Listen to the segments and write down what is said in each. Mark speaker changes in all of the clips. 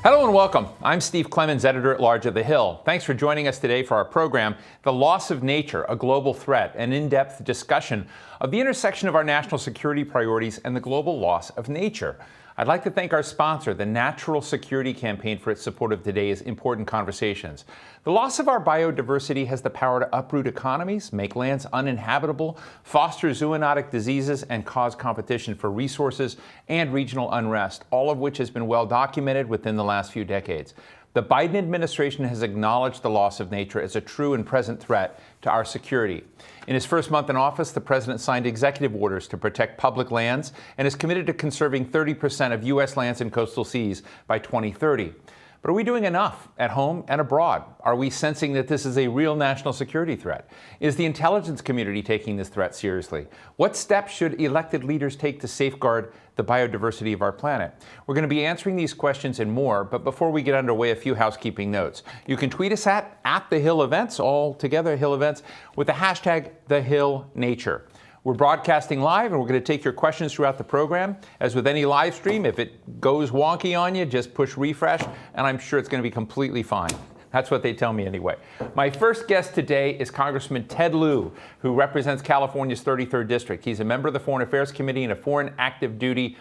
Speaker 1: Hello and welcome. I'm Steve Clemens, editor-at-large of The Hill. Thanks for joining us today for our program, The Loss of Nature, a Global Threat, an in-depth discussion of the intersection of our national security priorities and the global loss of nature. I'd like to thank our sponsor, the Natural Security Campaign, for its support of today's important conversations. The loss of our biodiversity has the power to uproot economies, make lands uninhabitable, foster zoonotic diseases, and cause competition for resources and regional unrest, all of which has been well documented within the last few decades. The Biden administration has acknowledged the loss of nature as a true and present threat to our security. In his first month in office, the president signed executive orders to protect public lands and is committed to conserving 30% of U.S. lands and coastal seas by 2030. But are we doing enough at home and abroad? Are we sensing that this is a real national security threat? Is the intelligence community taking this threat seriously? What steps should elected leaders take to safeguard the biodiversity of our planet? We're going to be answering these questions and more, but before we get underway, a few housekeeping notes. You can tweet us at The Hill Events, all together, Hill Events, with the hashtag #TheHillNature. We're broadcasting live, and we're going to take your questions throughout the program. As with any live stream, if it goes wonky on you, just push refresh, and I'm sure it's going to be completely fine. That's what they tell me anyway. My first guest today is Congressman Ted Lieu, who represents California's 33rd District. He's a member of the Foreign Affairs Committee and a former active duty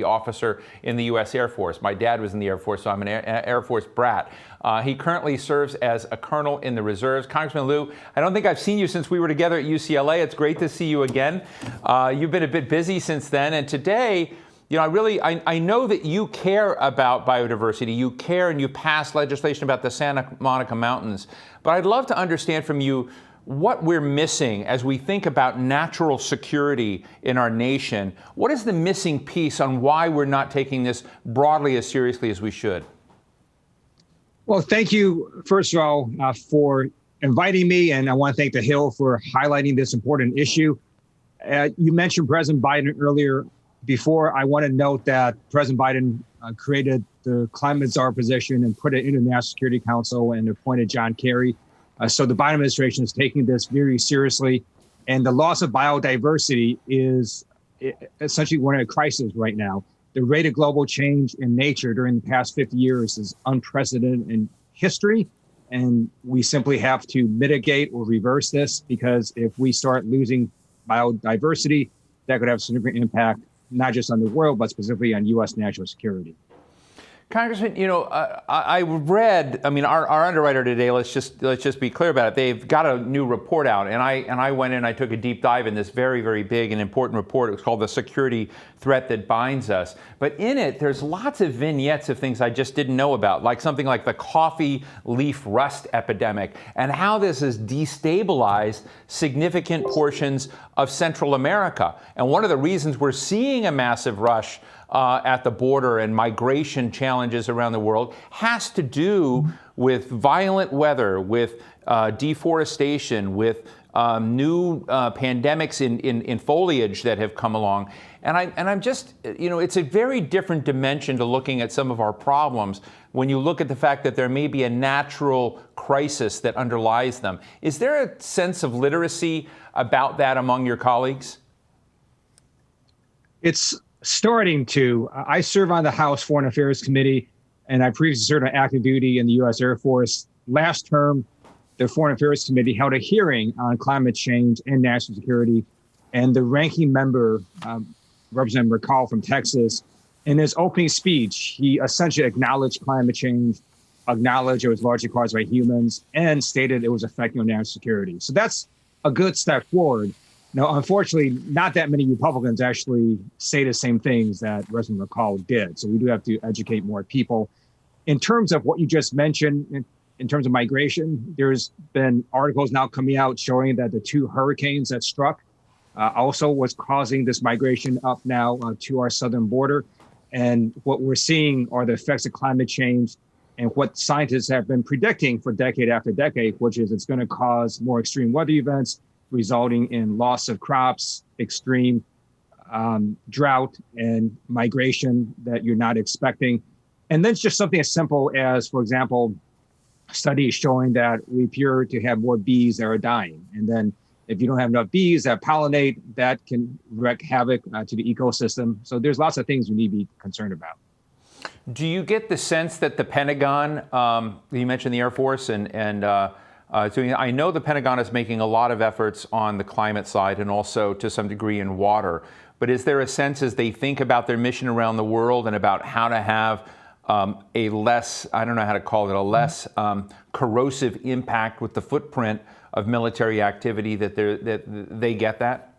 Speaker 1: officer in the U.S. Air Force. My dad was in the Air Force, so I'm an Air Force brat. He currently serves as a colonel in the reserves. Congressman Lieu, I don't think I've seen you since we were together at UCLA. It's great to see you again. You've been a bit busy since then, and today, you know, I know that you care about biodiversity. You care and you pass legislation about the Santa Monica Mountains. But I'd love to understand from you what we're missing as we think about natural security in our nation. What is the missing piece on why we're not taking this broadly as seriously as we should?
Speaker 2: Well, thank you, first of all, for inviting me. And I want to thank The Hill for highlighting this important issue. You mentioned President Biden earlier. Before, I want to note that President Biden created the climate czar position and put it in the National Security Council and appointed John Kerry. So the Biden administration is taking this very seriously. And the loss of biodiversity is essentially we're in a crisis right now. The rate of global change in nature during the past 50 years is unprecedented in history. And we simply have to mitigate or reverse this, because if we start losing biodiversity, that could have a significant impact not just on the world, but specifically on U.S. national security.
Speaker 1: Congressman, you know, I read, I mean, our underwriter today, let's just be clear about it. They've got a new report out, and I went in, I took a deep dive in this very, very big and important report. It was called The Security Threat That Binds Us. But in it, there's lots of vignettes of things I just didn't know about, like something like the coffee leaf rust epidemic and how this has destabilized significant portions of Central America. And one of the reasons we're seeing a massive rush at the border and migration challenges around the world has to do with violent weather, with deforestation, with new pandemics in foliage that have come along. And I'm just, you know, it's a very different dimension to looking at some of our problems when you look at the fact that there may be a natural crisis that underlies them. Is there a sense of literacy about that among your colleagues?
Speaker 2: It's starting to. I serve on the House Foreign Affairs Committee, and I previously served on active duty in the U.S. Air Force. Last term, the Foreign Affairs Committee held a hearing on climate change and national security, and the ranking member, Representative McCall from Texas, in his opening speech, he essentially acknowledged climate change, acknowledged it was largely caused by humans, and stated it was affecting our national security. So that's a good step forward. Now, unfortunately, not that many Republicans actually say the same things that Representative McCall did. So we do have to educate more people. In terms of what you just mentioned, in terms of migration, there's been articles now coming out showing that the two hurricanes that struck also was causing this migration up now to our southern border. And what we're seeing are the effects of climate change and what scientists have been predicting for decade after decade, which is it's going to cause more extreme weather events, resulting in loss of crops, extreme drought, and migration that you're not expecting. And then it's just something as simple as, for example, studies showing that we appear to have more bees that are dying. And then if you don't have enough bees that pollinate, that can wreak havoc to the ecosystem. So there's lots of things we need to be concerned about.
Speaker 1: Do you get the sense that the Pentagon, you mentioned the Air Force, I know the Pentagon is making a lot of efforts on the climate side and also to some degree in water, but is there a sense as they think about their mission around the world and about how to have a less, I don't know how to call it, a less corrosive impact with the footprint of military activity, that they get that?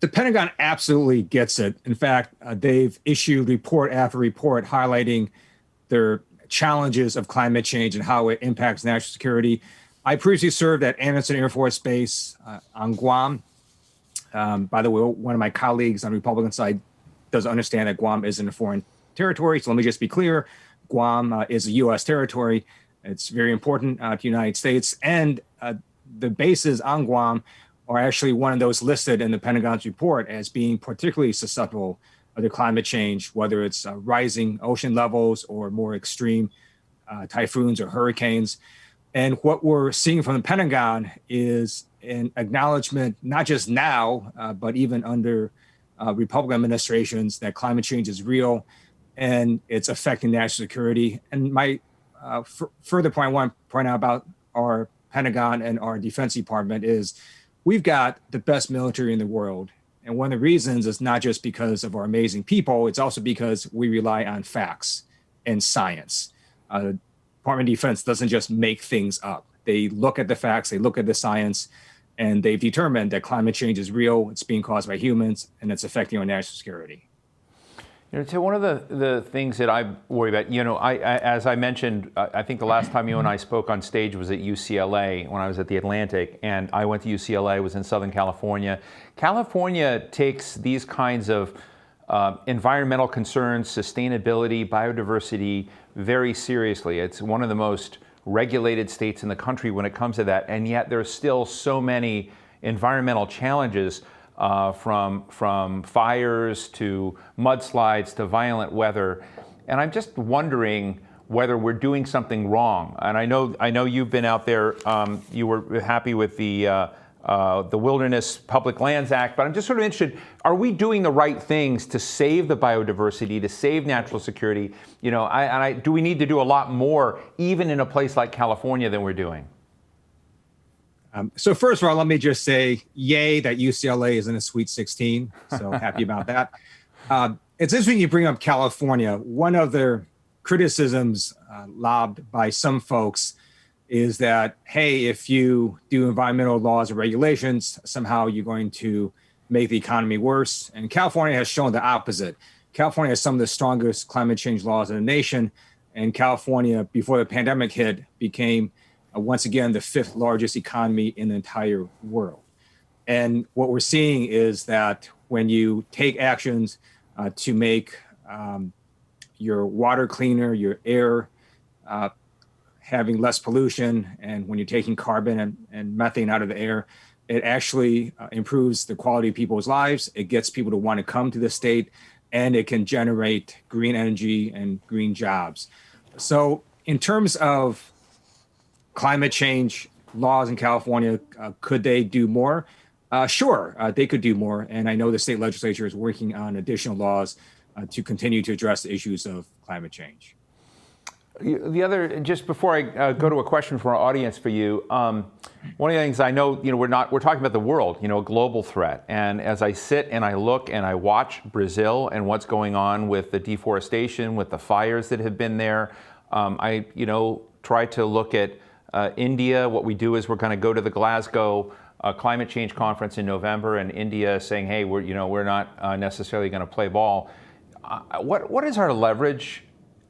Speaker 2: The Pentagon absolutely gets it. In fact, they've issued report after report highlighting their challenges of climate change and how it impacts national security. I previously served at Anderson Air Force Base on Guam. By the way, one of my colleagues on the Republican side doesn't understand that Guam isn't a foreign territory. So let me just be clear. Guam is a U.S. territory. It's very important to the United States. And the bases on Guam are actually one of those listed in the Pentagon's report as being particularly susceptible to climate change, whether it's rising ocean levels or more extreme typhoons or hurricanes. And what we're seeing from the Pentagon is an acknowledgement, not just now, but even under Republican administrations, that climate change is real and it's affecting national security. And my further point I want to point out about our Pentagon and our Defense Department is we've got the best military in the world. And one of the reasons is not just because of our amazing people, it's also because we rely on facts and science. The Department of Defense doesn't just make things up. They look at the facts, they look at the science, and they've determined that climate change is real, it's being caused by humans, and it's affecting our national security.
Speaker 1: So one of the things that I worry about, as I mentioned, I think the last time you and I spoke on stage was at UCLA when I was at the Atlantic, and I went to UCLA, was in Southern California. California takes these kinds of environmental concerns, sustainability, biodiversity very seriously. It's one of the most regulated states in the country when it comes to that, and yet there's still so many environmental challenges. From fires to mudslides to violent weather, and I'm just wondering whether we're doing something wrong. And I know you've been out there. You were happy with the Wilderness Public Lands Act, but I'm just sort of interested: are we doing the right things to save the biodiversity, to save natural security? Do we need to do a lot more, even in a place like California, than we're doing?
Speaker 2: So first of all, let me just say, yay, that UCLA is in a Sweet 16. So happy about that. It's interesting you bring up California. One of the criticisms lobbed by some folks is that, hey, if you do environmental laws and regulations, somehow you're going to make the economy worse. And California has shown the opposite. California has some of the strongest climate change laws in the nation. And California, before the pandemic hit, became once again, the fifth largest economy in the entire world. And what we're seeing is that when you take actions to make your water cleaner, your air having less pollution, and when you're taking carbon and methane out of the air, it actually improves the quality of people's lives. It gets people to want to come to the state, and it can generate green energy and green jobs. So in terms of climate change laws in California, could they do more? Sure, they could do more. And I know the state legislature is working on additional laws to continue to address the issues of climate change.
Speaker 1: The other, just before I go to a question from our audience for you, one of the things I know, we're talking about the world, a global threat. And as I sit and I look and I watch Brazil and what's going on with the deforestation, with the fires that have been there, I try to look at India. What we do is we're going to go to the Glasgow climate change conference in November, and India is saying, hey, we're not necessarily going to play ball. What is our leverage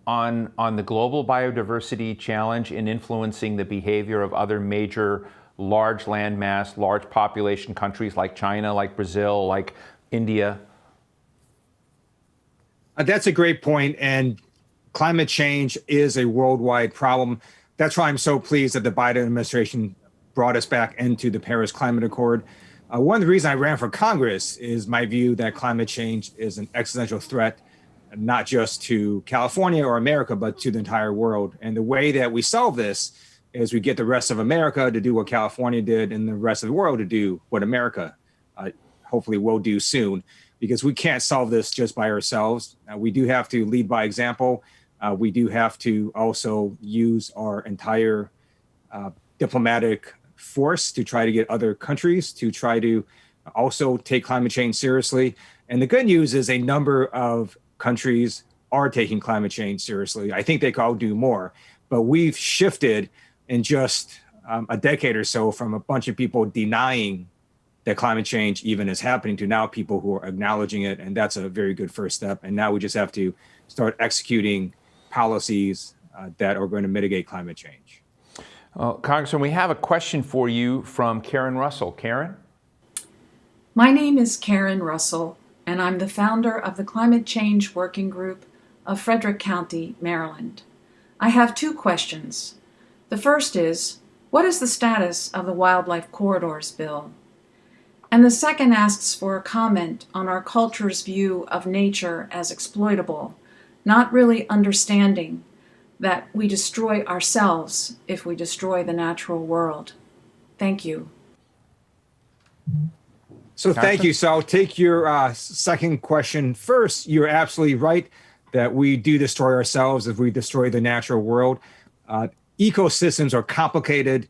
Speaker 1: on the global biodiversity challenge in influencing the behavior of other major large landmass, large population countries like China, like Brazil, like India?
Speaker 2: That's a great point. And climate change is a worldwide problem. That's why I'm so pleased that the Biden administration brought us back into the Paris Climate Accord. One of the reasons I ran for Congress is my view that climate change is an existential threat, not just to California or America, but to the entire world. And the way that we solve this is we get the rest of America to do what California did and the rest of the world to do what America hopefully will do soon. because we can't solve this just by ourselves. We do have to lead by example. We do have to also use our entire diplomatic force to try to get other countries to try to also take climate change seriously. And the good news is a number of countries are taking climate change seriously. I think they could all do more, but we've shifted in just a decade or so from a bunch of people denying that climate change even is happening to now people who are acknowledging it. And that's a very good first step. And now we just have to start executing policies that are going to mitigate climate change.
Speaker 1: Congressman, we have a question for you from Karen Russell. Karen?
Speaker 3: My name is Karen Russell, and I'm the founder of the Climate Change Working Group of Frederick County, Maryland. I have two questions. The first is, what is the status of the Wildlife Corridors Bill? And the second asks for a comment on our culture's view of nature as exploitable, not really understanding that we destroy ourselves if we destroy the natural world. Thank you.
Speaker 2: So thank you. So I'll take your second question first. You're absolutely right that we do destroy ourselves if we destroy the natural world. Ecosystems are complicated,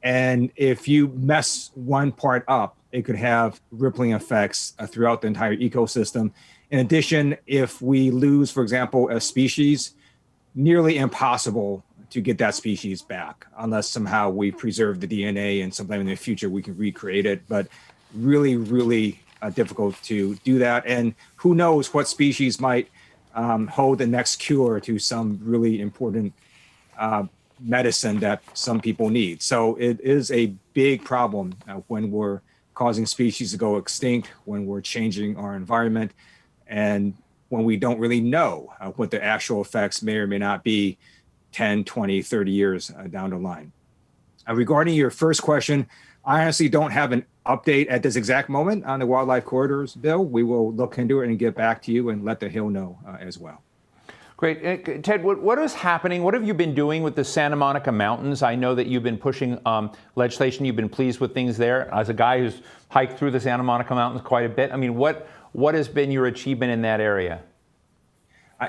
Speaker 2: and if you mess one part up, it could have rippling effects throughout the entire ecosystem. In addition, if we lose, for example, a species, nearly impossible to get that species back unless somehow we preserve the DNA and sometime in the future we can recreate it. But really, really difficult to do that. And who knows what species might hold the next cure to some really important medicine that some people need. So it is a big problem when we're causing species to go extinct, when we're changing our environment, and when we don't really know what the actual effects may or may not be 10, 20, 30 years down the line. Regarding your first question, I honestly don't have an update at this exact moment on the Wildlife Corridors Bill. We will look into it and get back to you and let the Hill know as well.
Speaker 1: Great. Ted, what is happening? What have you been doing with the Santa Monica Mountains? I know that you've been pushing legislation. You've been pleased with things there. As a guy who's hiked through the Santa Monica Mountains quite a bit, I mean, what has been your achievement in that area?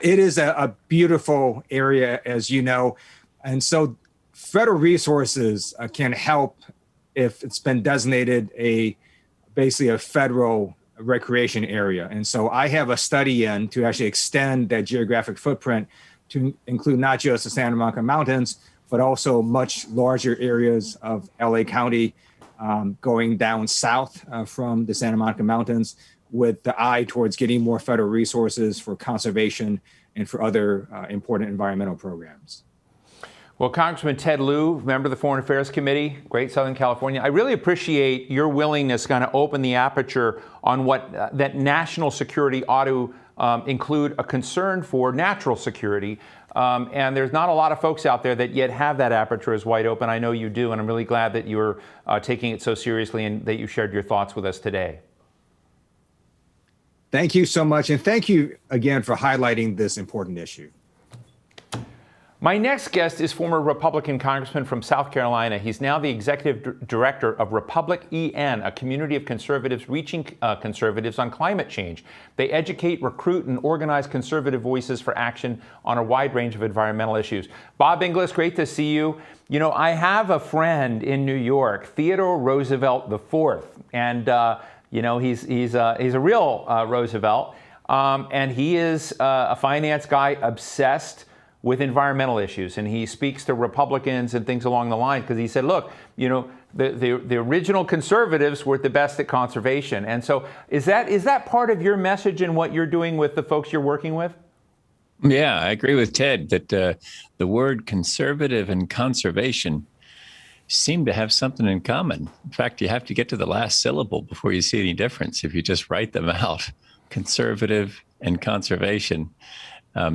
Speaker 2: It is a beautiful area, as you know. And so federal resources can help if it's been designated basically a federal recreation area. And so I have a study in to actually extend that geographic footprint to include not just the Santa Monica Mountains, but also much larger areas of LA County, going down south from the Santa Monica Mountains, with the eye towards getting more federal resources for conservation and for other important environmental programs.
Speaker 1: Well, Congressman Ted Lieu, member of the Foreign Affairs Committee, Great Southern California, I really appreciate your willingness to kind of open the aperture on what that national security ought to include a concern for natural security. And there's not a lot of folks out there that yet have that aperture as wide open. I know you do, and I'm really glad that you're taking it so seriously and that you shared your thoughts with us today.
Speaker 2: Thank you so much. And thank you again for highlighting this important issue.
Speaker 1: My next guest is former Republican congressman from South Carolina. He's now the executive director of Republic EN, a community of conservatives reaching conservatives on climate change. They educate, recruit, and organize conservative voices for action on a wide range of environmental issues. Bob Inglis, great to see you. You know, I have a friend in New York, Theodore Roosevelt IV, and you know, he's a real Roosevelt, and he is a finance guy obsessed with environmental issues, and he speaks to Republicans and things along the line because he said, look, you know, the original conservatives were the best at conservation. And so is that part of your message and what you're doing with the folks you're working with?
Speaker 4: Yeah, I agree with Ted that the word conservative and conservation seem to have something in common. In fact, you have to get to the last syllable before you see any difference if you just write them out. Conservative and conservation.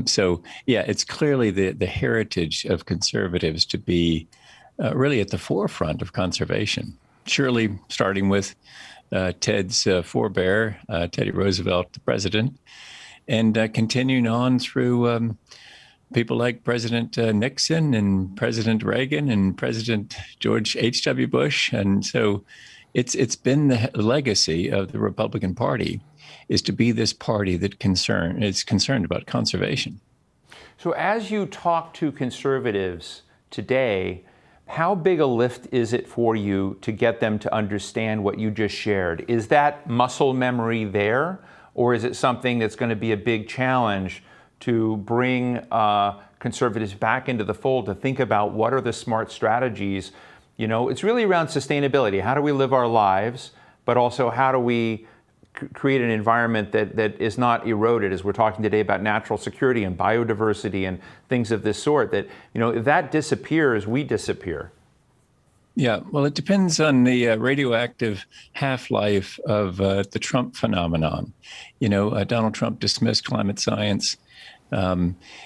Speaker 4: So, yeah, it's clearly the heritage of conservatives to be really at the forefront of conservation. Surely starting with Ted's forebear, Teddy Roosevelt, the president, and continuing on through people like President Nixon and President Reagan and President George H.W. Bush. And so, It's been the legacy of the Republican Party, is to be this party that is concerned about conservation.
Speaker 1: So as you talk to conservatives today, how big a lift is it for you to get them to understand what you just shared? Is that muscle memory there, or is it something that's going to be a big challenge to bring conservatives back into the fold to think about what are the smart strategies? You know, it's really around sustainability. How do we live our lives, but also how do we create an environment that is not eroded, as we're talking today about natural security and biodiversity and things of this sort, that, you know, if that disappears, we disappear.
Speaker 4: Yeah, well, it depends on the radioactive half-life of the Trump phenomenon. You know, Donald Trump dismissed climate science.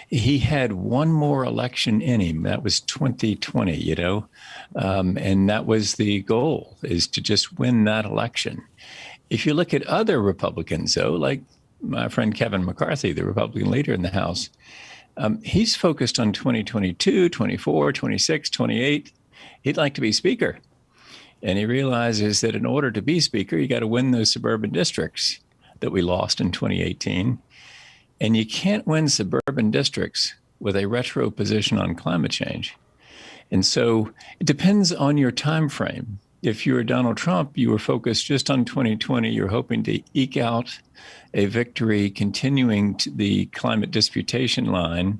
Speaker 4: He had one more election in him. That was 2020, you know, and that was the goal, is to just win that election. If you look at other Republicans, though, like my friend Kevin McCarthy, the Republican leader in the House, he's focused on 2022, 24, 26, 28. He'd like to be Speaker. And he realizes that in order to be Speaker, you got to win those suburban districts that we lost in 2018. And you can't win suburban districts with a retro position on climate change. And so it depends on your time frame. If you were Donald Trump, you were focused just on 2020. You're hoping to eke out a victory, continuing to the climate disputation line.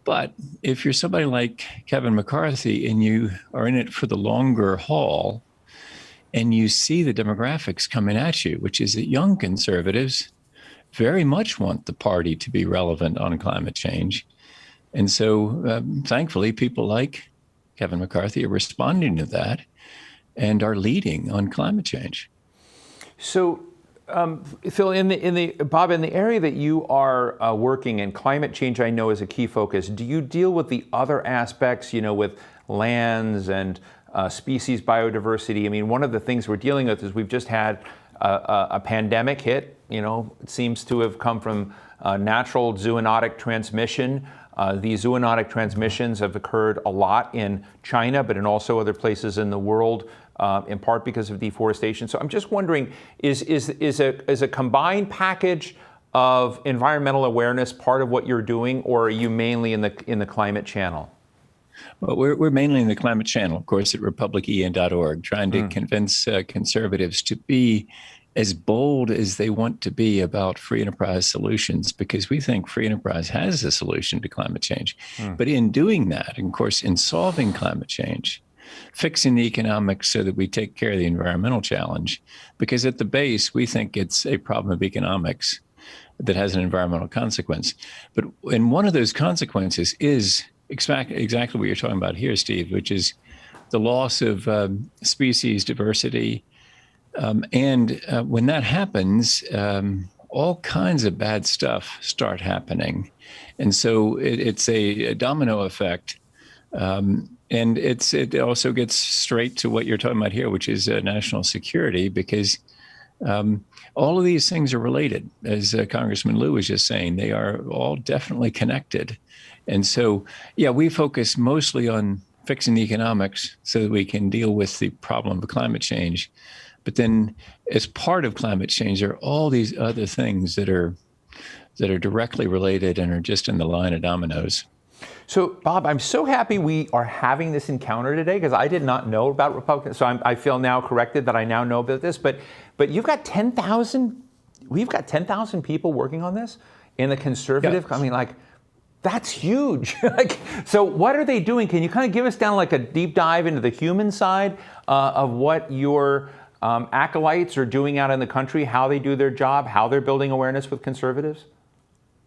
Speaker 4: But if you're somebody like Kevin McCarthy and you are in it for the longer haul, and you see the demographics coming at you, which is that young conservatives very much want the party to be relevant on climate change. And so thankfully, people like Kevin McCarthy are responding to that and are leading on climate change.
Speaker 1: So, Phil, Bob, in the area that you are working in, climate change, I know, is a key focus. Do you deal with the other aspects, you know, with lands and species biodiversity? I mean, one of the things we're dealing with is we've just had a pandemic hit. You know, it seems to have come from natural zoonotic transmission. These zoonotic transmissions have occurred a lot in China, but in also other places in the world, in part because of deforestation. So I'm just wondering, is a combined package of environmental awareness part of what you're doing, or are you mainly in the climate channel?
Speaker 4: Well, we're mainly in the climate channel, of course, at republican.org, trying to convince conservatives to be as bold as they want to be about free enterprise solutions, because we think free enterprise has a solution to climate change. But in doing that, and of course, in solving climate change, fixing the economics so that we take care of the environmental challenge, because at the base, we think it's a problem of economics that has an environmental consequence. But and one of those consequences is exactly what you're talking about here, Steve, which is the loss of species diversity. And when that happens, all kinds of bad stuff start happening. And so it's a domino effect. And it also gets straight to what you're talking about here, which is national security, because all of these things are related. As Congressman Liu was just saying, they are all definitely connected. And so, yeah, we focus mostly on fixing the economics so that we can deal with the problem of climate change. But then as part of climate change, there are all these other things that are directly related and are just in the line of dominoes.
Speaker 1: So, Bob, I'm so happy we are having this encounter today, because I did not know about Republicans. So I feel now corrected that I now know about this. But you've got 10,000, we've got 10,000 people working on this in the conservative.
Speaker 4: Yeah.
Speaker 1: I mean, like, that's huge. So what are they doing? Can you kind of give us down like a deep dive into the human side of what your acolytes are doing out in the country, how they do their job, how they're building awareness with conservatives?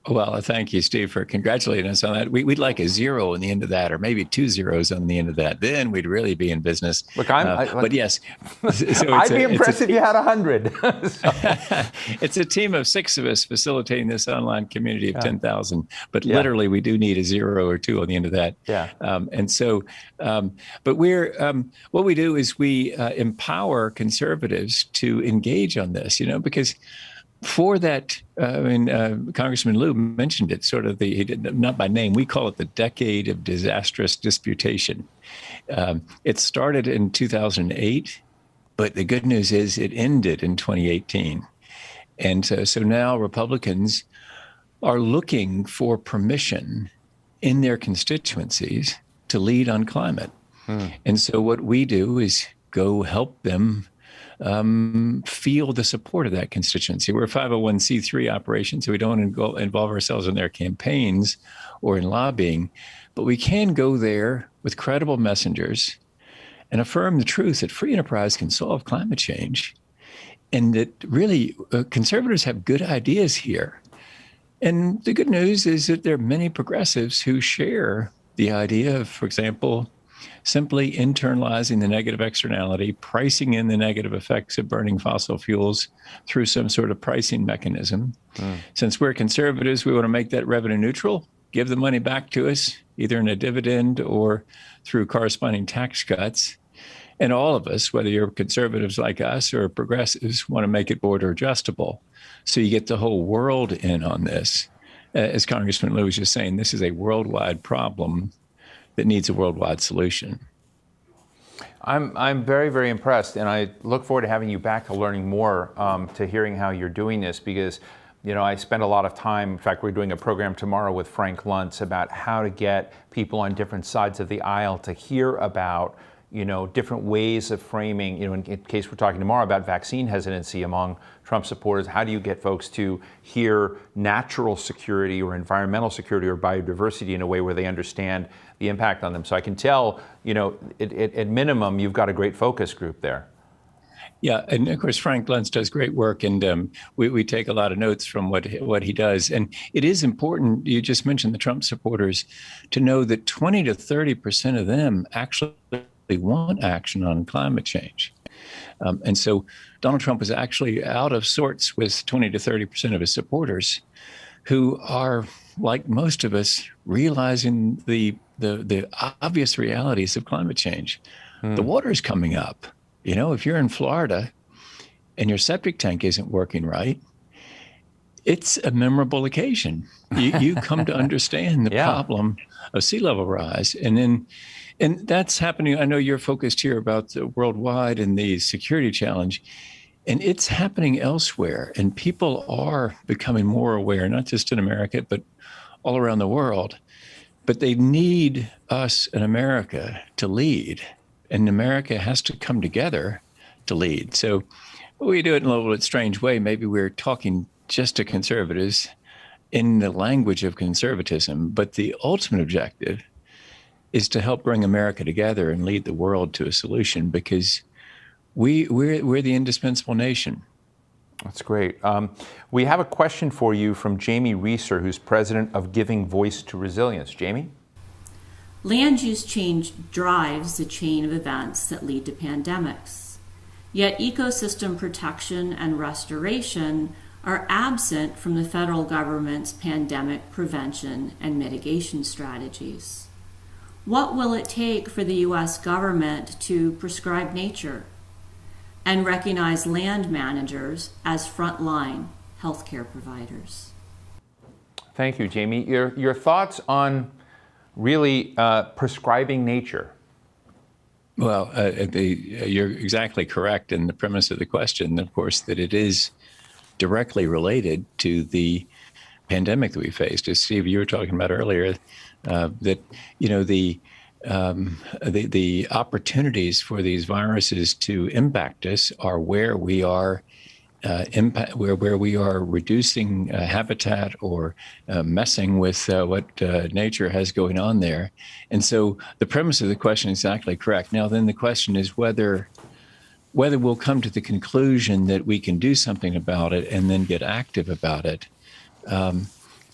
Speaker 4: Well, thank you, Steve, for congratulating us on that. We'd like a 0 on the end of that, or maybe 2 zeros on the end of that. Then we'd really be in business.
Speaker 1: Look,
Speaker 4: but yes, so
Speaker 1: I'd be impressed if you had 100.
Speaker 4: It's a team of 6 of us facilitating this online community of 10,000. But literally, we do need a 0 or 2 on the end of that. Yeah. And so, but what we do is we empower conservatives to engage on this. You know, because for that, Congressman Liu mentioned it, sort of he did not by name. We call it the decade of disastrous disputation. It started in 2008, But the good news is it ended in 2018. And so now Republicans are looking for permission in their constituencies to lead on climate. And so what we do is go help them feel the support of that constituency. We're a 501c3 operation, so we don't involve ourselves in their campaigns or in lobbying, but we can go there with credible messengers and affirm the truth that free enterprise can solve climate change, and that really conservatives have good ideas here. And the good news is that there are many progressives who share the idea of, for example, simply internalizing the negative externality, pricing in the negative effects of burning fossil fuels through some sort of pricing mechanism. Since we're conservatives, we want to make that revenue neutral, give the money back to us, either in a dividend or through corresponding tax cuts. And all of us, whether you're conservatives like us or progressives, want to make it border adjustable. So you get the whole world in on this. As Congressman Liu was just saying, this is a worldwide problem that needs a worldwide solution.
Speaker 1: I'm very, very impressed, and I look forward to having you back to learning more, to hearing how you're doing this, because I spend a lot of time. In fact, we're doing a program tomorrow with Frank Luntz about how to get people on different sides of the aisle to hear about different ways of framing, in case we're talking tomorrow about vaccine hesitancy among Trump supporters, how do you get folks to hear natural security or environmental security or biodiversity in a way where they understand the impact on them? So I can tell, at minimum, you've got a great focus group there.
Speaker 4: Yeah, and of course, Frank Luntz does great work, and we take a lot of notes from what he does. And it is important, you just mentioned the Trump supporters, to know that 20 to 30% of them actually want action on climate change. And so Donald Trump is actually out of sorts with 20 to 30% of his supporters, who are, like most of us, realizing the obvious realities of climate change. The water is coming up. If you're in Florida and your septic tank isn't working right, it's a memorable occasion. You come to understand the problem of sea level rise. And that's happening. I know you're focused here about the worldwide and the security challenge, and it's happening elsewhere. And people are becoming more aware, not just in America, but all around the world. But they need us in America to lead. And America has to come together to lead. So we do it in a little bit strange way. Maybe we're talking just to conservatives in the language of conservatism, but the ultimate objective is to help bring America together and lead the world to a solution, because we're the indispensable nation.
Speaker 1: That's great. We have a question for you from Jamie Reeser, who's president of Giving Voice to Resilience. Jamie?
Speaker 5: Land use change drives the chain of events that lead to pandemics. Yet ecosystem protection and restoration are absent from the federal government's pandemic prevention and mitigation strategies. What will it take for the U.S. government to prescribe nature and recognize land managers as frontline healthcare providers?
Speaker 1: Thank you, Jamie. Your thoughts on really prescribing nature?
Speaker 4: Well, you're exactly correct in the premise of the question, of course, that it is directly related to the pandemic that we faced. As Steve, you were talking about earlier, that the opportunities for these viruses to impact us are where we are where we are reducing habitat or messing with what nature has going on there. And so the premise of the question is exactly correct. Now, then the question is whether we'll come to the conclusion that we can do something about it and then get active about it.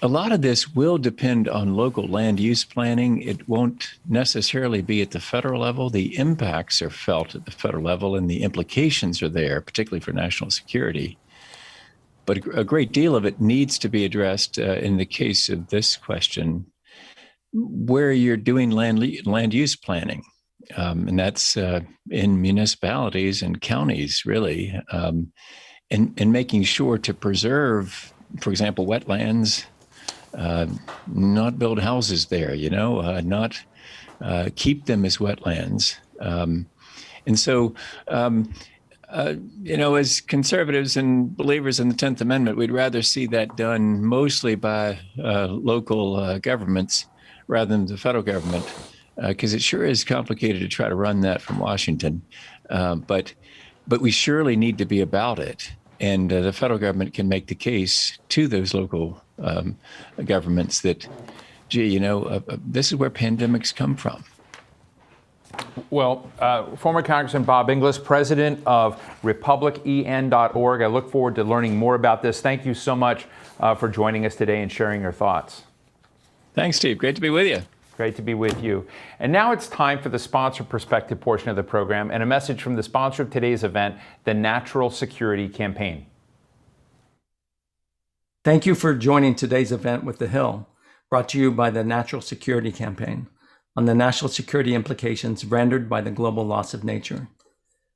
Speaker 4: A lot of this will depend on local land use planning. It won't necessarily be at the federal level. The impacts are felt at the federal level and the implications are there, particularly for national security. But a great deal of it needs to be addressed in the case of this question, where you're doing land use planning. And that's in municipalities and counties, really, and making sure to preserve, for example, wetlands, not build houses there, not keep them as wetlands. And so As conservatives and believers in the 10th Amendment, we'd rather see that done mostly by local governments rather than the federal government, because it sure is complicated to try to run that from Washington. But we surely need to be about it. And the federal government can make the case to those local governments that, gee, this is where pandemics come from.
Speaker 1: Well, former Congressman Bob Inglis, president of republicen.org. I look forward to learning more about this. Thank you so much for joining us today and sharing your thoughts.
Speaker 4: Thanks, Steve. Great to be with you.
Speaker 1: Great to be with you. And now it's time for the sponsor perspective portion of the program and a message from the sponsor of today's event, the Natural Security Campaign.
Speaker 6: Thank you for joining today's event with The Hill, brought to you by the Natural Security Campaign on the national security implications rendered by the global loss of nature.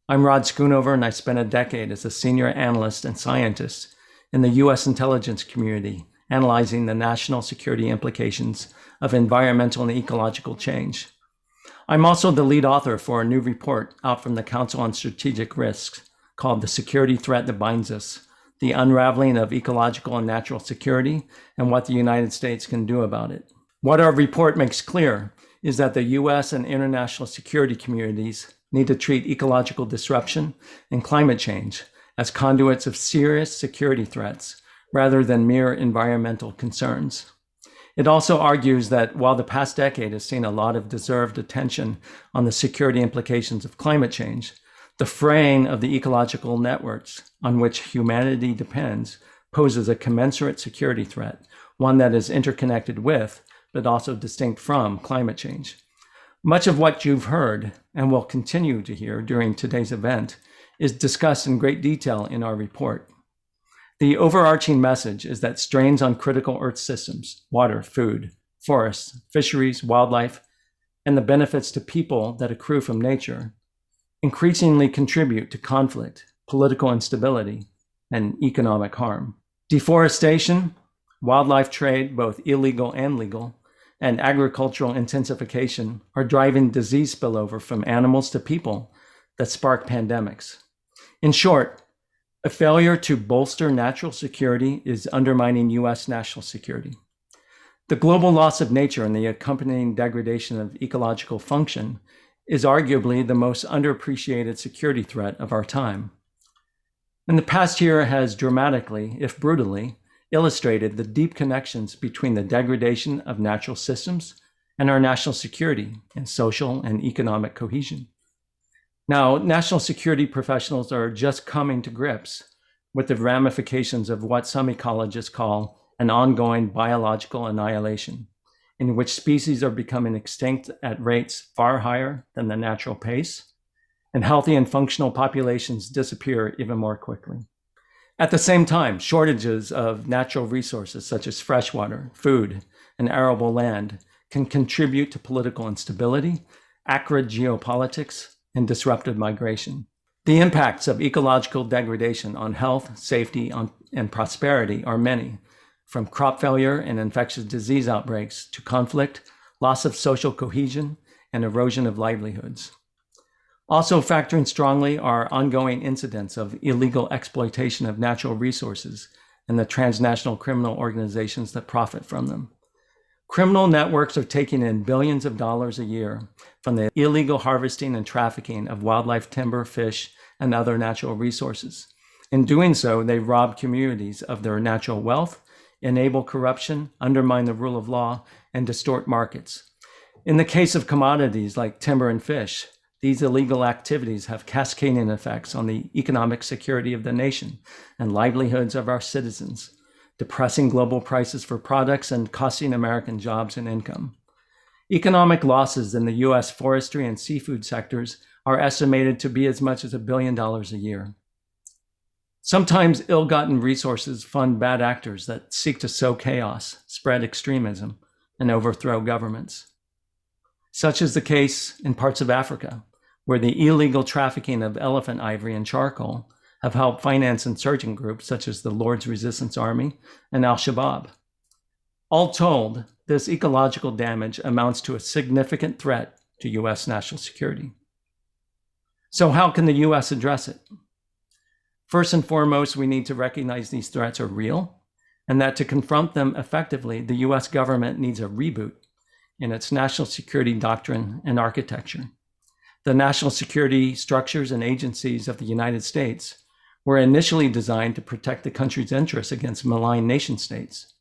Speaker 6: I'm Rod Schoonover, and I spent a decade as a senior analyst and scientist in the U.S. intelligence community, analyzing the national security implications of environmental and ecological change. I'm also the lead author for a new report out from the Council on Strategic Risks called The Security Threat That Binds Us: The Unraveling of Ecological and Natural Security and What the United States Can Do About It. What our report makes clear is that the U.S. and international security communities need to treat ecological disruption and climate change as conduits of serious security threats rather than mere environmental concerns. It also argues that while the past decade has seen a lot of deserved attention on the security implications of climate change, the fraying of the ecological networks on which humanity depends poses a commensurate security threat, one that is interconnected with but also distinct from climate change. Much of what you've heard and will continue to hear during today's event is discussed in great detail in our report. The overarching message is that strains on critical Earth systems, water, food, forests, fisheries, wildlife, and the benefits to people that accrue from nature increasingly contribute to conflict, political instability, and economic harm. Deforestation, wildlife trade, both illegal and legal, and agricultural intensification are driving disease spillover from animals to people that spark pandemics. In short, a failure to bolster natural security is undermining U.S. national security. The global loss of nature and the accompanying degradation of ecological function is arguably the most underappreciated security threat of our time. And the past year has dramatically, if brutally, illustrated the deep connections between the degradation of natural systems and our national security and social and economic cohesion. Now, national security professionals are just coming to grips with the ramifications of what some ecologists call an ongoing biological annihilation, in which species are becoming extinct at rates far higher than the natural pace, and healthy and functional populations disappear even more quickly. At the same time, shortages of natural resources such as fresh water, food, and arable land can contribute to political instability, acrid geopolitics, and disruptive migration. The impacts of ecological degradation on health, safety, and prosperity are many, from crop failure and infectious disease outbreaks to conflict, loss of social cohesion, and erosion of livelihoods. Also factoring strongly are ongoing incidents of illegal exploitation of natural resources and the transnational criminal organizations that profit from them. Criminal networks are taking in billions of dollars a year from the illegal harvesting and trafficking of wildlife, timber, fish, and other natural resources. In doing so, they rob communities of their natural wealth, enable corruption, undermine the rule of law, and distort markets. In the case of commodities like timber and fish, these illegal activities have cascading effects on the economic security of the nation and livelihoods of our citizens, depressing global prices for products and costing American jobs and income. Economic losses in the U.S. forestry and seafood sectors are estimated to be as much as $1 billion a year. Sometimes ill-gotten resources fund bad actors that seek to sow chaos, spread extremism, and overthrow governments. Such is the case in parts of Africa, where the illegal trafficking of elephant ivory and charcoal have helped finance insurgent groups such as the Lord's Resistance Army and Al-Shabaab. All told, this ecological damage amounts to a significant threat to U.S. national security. So how can the U.S. address it? First and foremost, we need to recognize these threats are real and that to confront them effectively, the US government needs a reboot in its national security doctrine and architecture. The national security structures and agencies of the United States were initially designed to protect the country's interests against malign nation states.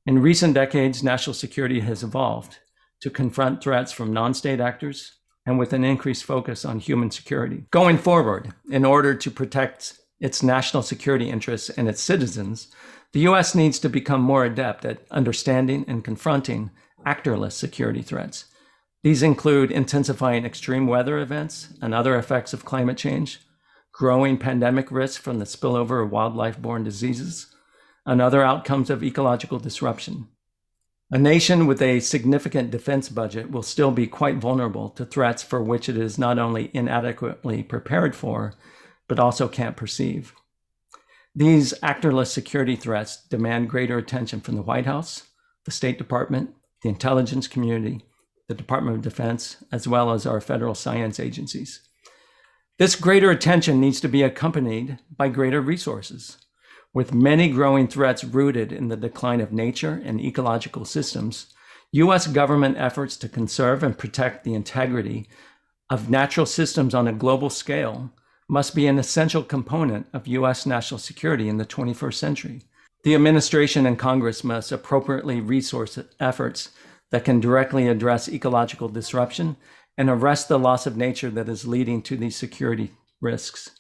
Speaker 6: In recent decades, national security has evolved to confront threats from non-state actors and with an increased focus on human security. Going forward, in order to protect its national security interests and its citizens, the US needs to become more adept at understanding and confronting actorless security threats. These include intensifying extreme weather events and other effects of climate change, growing pandemic risks from the spillover of wildlife-borne diseases, and other outcomes of ecological disruption. A nation with a significant defense budget will still be quite vulnerable to threats for which it is not only inadequately prepared for, but also can't perceive. These actorless security threats demand greater attention from the White House, the State Department, the intelligence community, the Department of Defense, as well as our federal science agencies. This greater attention needs to be accompanied by greater resources. With many growing threats rooted in the decline of nature and ecological systems, US government efforts to conserve and protect the integrity of natural systems on a global scale must be an essential component of US national security in the 21st century. The administration and Congress must appropriately resource efforts that can directly address ecological disruption and arrest the loss of nature that is leading to these security risks.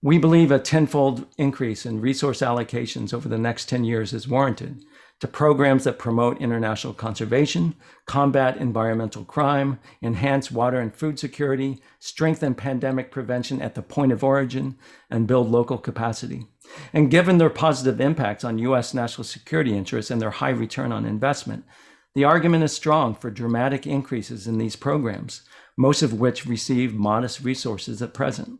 Speaker 6: We believe a tenfold increase in resource allocations over the next 10 years is warranted to programs that promote international conservation, combat environmental crime, enhance water and food security, strengthen pandemic prevention at the point of origin, and build local capacity. And given their positive impacts on US national security interests and their high return on investment, the argument is strong for dramatic increases in these programs, most of which receive modest resources at present.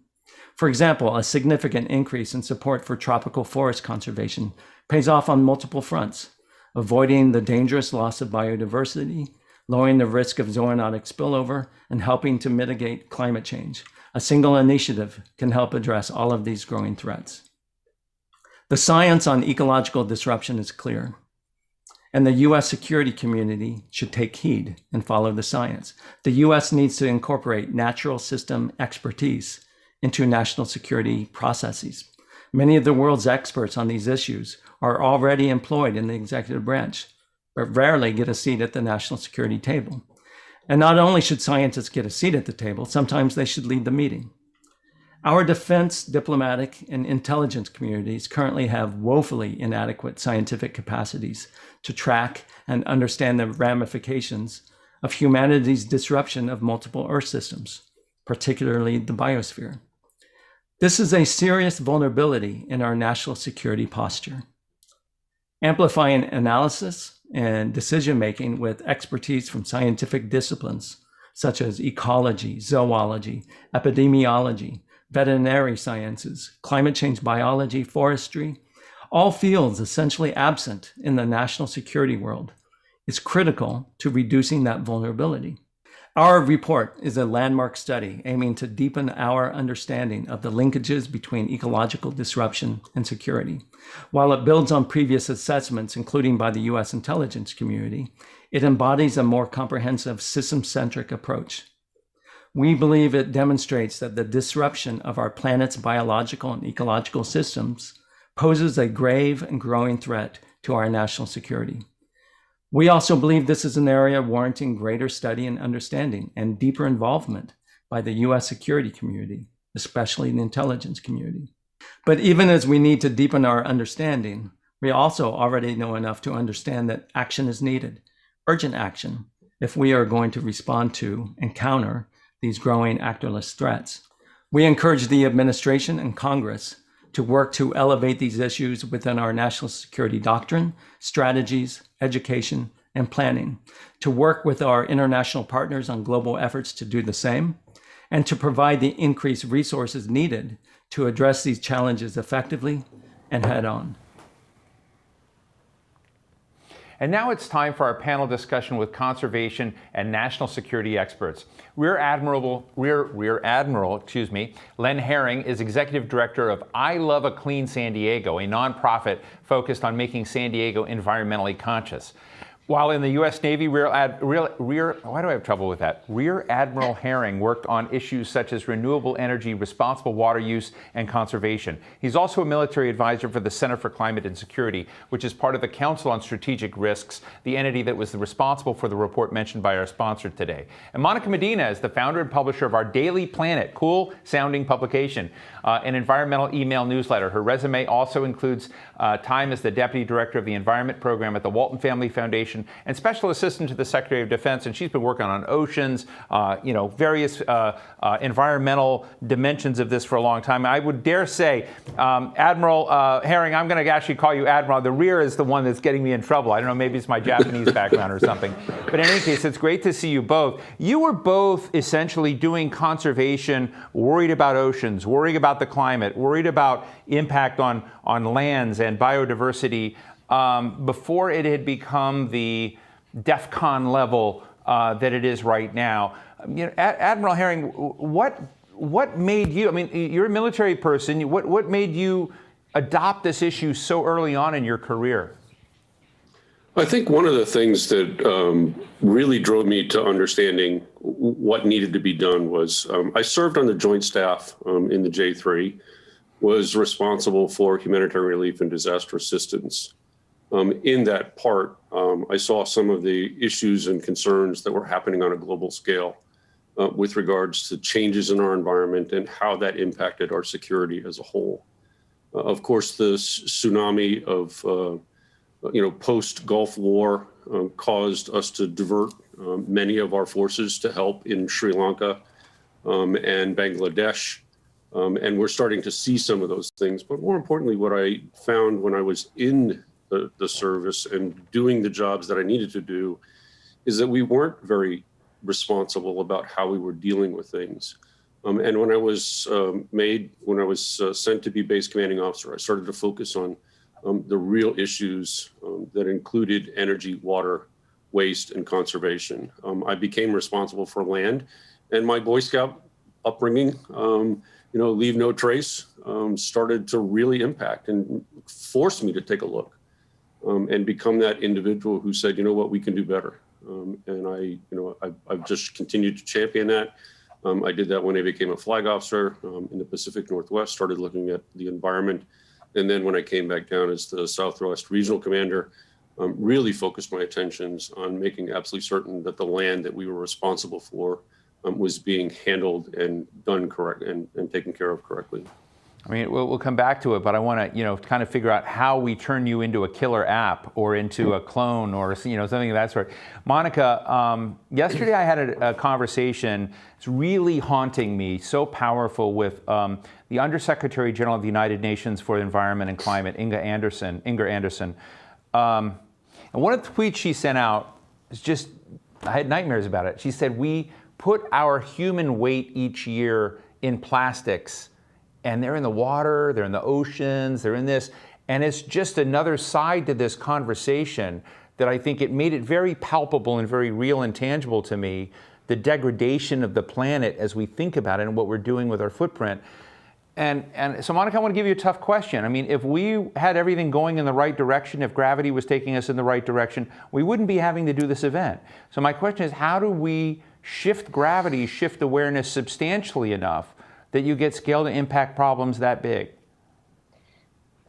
Speaker 6: For example, a significant increase in support for tropical forest conservation pays off on multiple fronts, avoiding the dangerous loss of biodiversity, lowering the risk of zoonotic spillover, and helping to mitigate climate change. A single initiative can help address all of these growing threats. The science on ecological disruption is clear, and the US security community should take heed and follow the science. The US needs to incorporate natural system expertise into national security processes. Many of the world's experts on these issues are already employed in the executive branch, but rarely get a seat at the national security table. And not only should scientists get a seat at the table, sometimes they should lead the meeting. Our defense, diplomatic, and intelligence communities currently have woefully inadequate scientific capacities to track and understand the ramifications of humanity's disruption of multiple Earth systems, particularly the biosphere. This is a serious vulnerability in our national security posture. Amplifying analysis and decision-making with expertise from scientific disciplines such as ecology, zoology, epidemiology, veterinary sciences, climate change biology, forestry, all fields essentially absent in the national security world, is critical to reducing that vulnerability. Our report is a landmark study aiming to deepen our understanding of the linkages between ecological disruption and security. While it builds on previous assessments, including by the US intelligence community, it embodies a more comprehensive system-centric approach. We believe it demonstrates that the disruption of our planet's biological and ecological systems poses a grave and growing threat to our national security. We also believe this is an area warranting greater study and understanding and deeper involvement by the US security community, especially the intelligence community. But even as we need to deepen our understanding, we also already know enough to understand that action is needed, urgent action, if we are going to respond to and counter these growing actorless threats. We encourage the administration and Congress to work to elevate these issues within our national security doctrine, strategies, education, and planning, to work with our international partners on global efforts to do the same, and to provide the increased resources needed to address these challenges effectively and head on.
Speaker 1: And now it's time for our panel discussion with conservation and national security experts. Rear Admiral, Len Herring is Executive Director of I Love a Clean San Diego, a nonprofit focused on making San Diego environmentally conscious. While in the U.S. Navy, Rear Admiral Herring worked on issues such as renewable energy, responsible water use, and conservation. He's also a military advisor for the Center for Climate and Security, which is part of the Council on Strategic Risks, the entity that was responsible for the report mentioned by our sponsor today. And Monica Medina is the founder and publisher of our Daily Planet, cool-sounding publication, an environmental email newsletter. Her resume also includes time as the Deputy Director of the Environment Program at the Walton Family Foundation and Special Assistant to the Secretary of Defense, and she's been working on oceans, various environmental dimensions of this for a long time. I would dare say, Admiral Herring, I'm going to actually call you Admiral. The rear is the one that's getting me in trouble. I don't know, maybe it's my Japanese background or something. But in any case, it's great to see you both. You were both essentially doing conservation, worried about oceans, worried about the climate, worried about impact on lands and biodiversity before it had become the DEFCON level that it is right now. Admiral Herring, what made you, I mean, you're a military person, what made you adopt this issue so early on in your career?
Speaker 7: I think one of the things that really drove me to understanding what needed to be done was I served on the Joint Staff in the J3, was responsible for humanitarian relief and disaster assistance. In that part, I saw some of the issues and concerns that were happening on a global scale with regards to changes in our environment and how that impacted our security as a whole. Of course, the tsunami of post-Gulf War caused us to divert many of our forces to help in Sri Lanka and Bangladesh. And we're starting to see some of those things. But more importantly, what I found when I was in the service and doing the jobs that I needed to do is that we weren't very responsible about how we were dealing with things. And when I was sent to be base commanding officer, I started to focus on the real issues that included energy, water, waste, and conservation. I became responsible for land, and my Boy Scout upbringing, leave no trace, started to really impact and force me to take a look and become that individual who said, you know what, we can do better. And I've just continued to champion that. I did that when I became a flag officer in the Pacific Northwest, started looking at the environment. And then when I came back down as the Southwest Regional Commander, really focused my attentions on making absolutely certain that the land that we were responsible for was being handled and done correct and taken care of correctly.
Speaker 1: I mean, we'll come back to it, but I want to, kind of figure out how we turn you into a killer app or into a clone or, something of that sort. Monica, yesterday I had a conversation. It's really haunting me, so powerful, with the Undersecretary General of the United Nations for the Environment and Climate, Inger Anderson. And one of the tweets she sent out is just, I had nightmares about it. She said, we put our human weight each year in plastics, and they're in the water, they're in the oceans, they're in this. And it's just another side to this conversation that I think it made it very palpable and very real and tangible to me, the degradation of the planet as we think about it and what we're doing with our footprint. And so, Monica, I want to give you a tough question. I mean, if we had everything going in the right direction, if gravity was taking us in the right direction, we wouldn't be having to do this event. So my question is, how do we shift gravity, shift awareness substantially enough that you get scale to impact problems that big?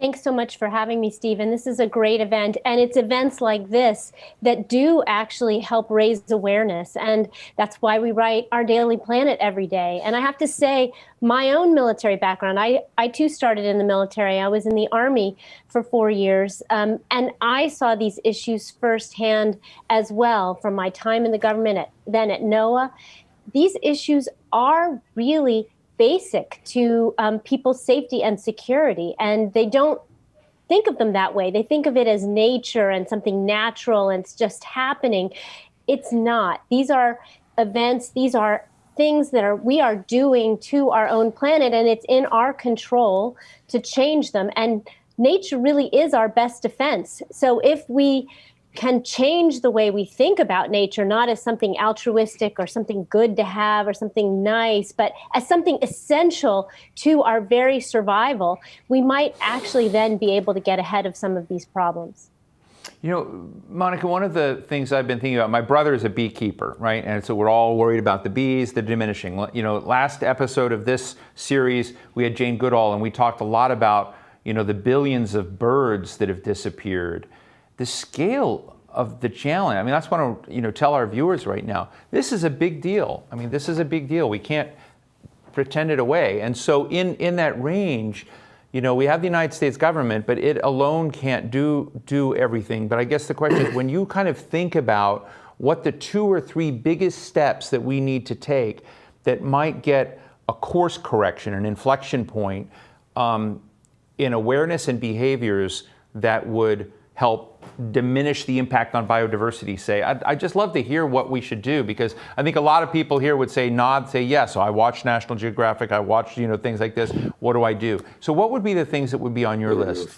Speaker 8: Thanks so much for having me, Stephen. This is a great event, and it's events like this that do actually help raise awareness, and that's why we write our Daily Planet every day. And I have to say, my own military background, I too started in the military. I was in the Army for 4 years, and I saw these issues firsthand as well from my time in the government, then at NOAA. These issues are really basic to people's safety and security, and they don't think of them that way. They think of it as nature and something natural and it's just happening. It's not. These are events, these are things that we are doing to our own planet, and it's in our control to change them. And nature really is our best defense. So if we can change the way we think about nature, not as something altruistic or something good to have or something nice, but as something essential to our very survival, we might actually then be able to get ahead of some of these problems.
Speaker 1: You know, Monica, one of the things I've been thinking about, my brother is a beekeeper, right? And so we're all worried about the bees, the diminishing. You know, last episode of this series, we had Jane Goodall, and we talked a lot about, you know, the billions of birds that have disappeared. The scale of the challenge, I mean, that's what I want to, you know, tell our viewers right now. This is a big deal. I mean, this is a big deal. We can't pretend it away. And so in that range, you know, we have the United States government, but it alone can't do everything. But I guess the question is, when you kind of think about what the 2 or 3 biggest steps that we need to take that might get a course correction, an inflection point in awareness and behaviors that would help diminish the impact on biodiversity, say, I'd just love to hear what we should do, because I think a lot of people here would say, say, yes, so I watch National Geographic, I watch, you know, things like this. What do I do? So what would be the things that would be on your list?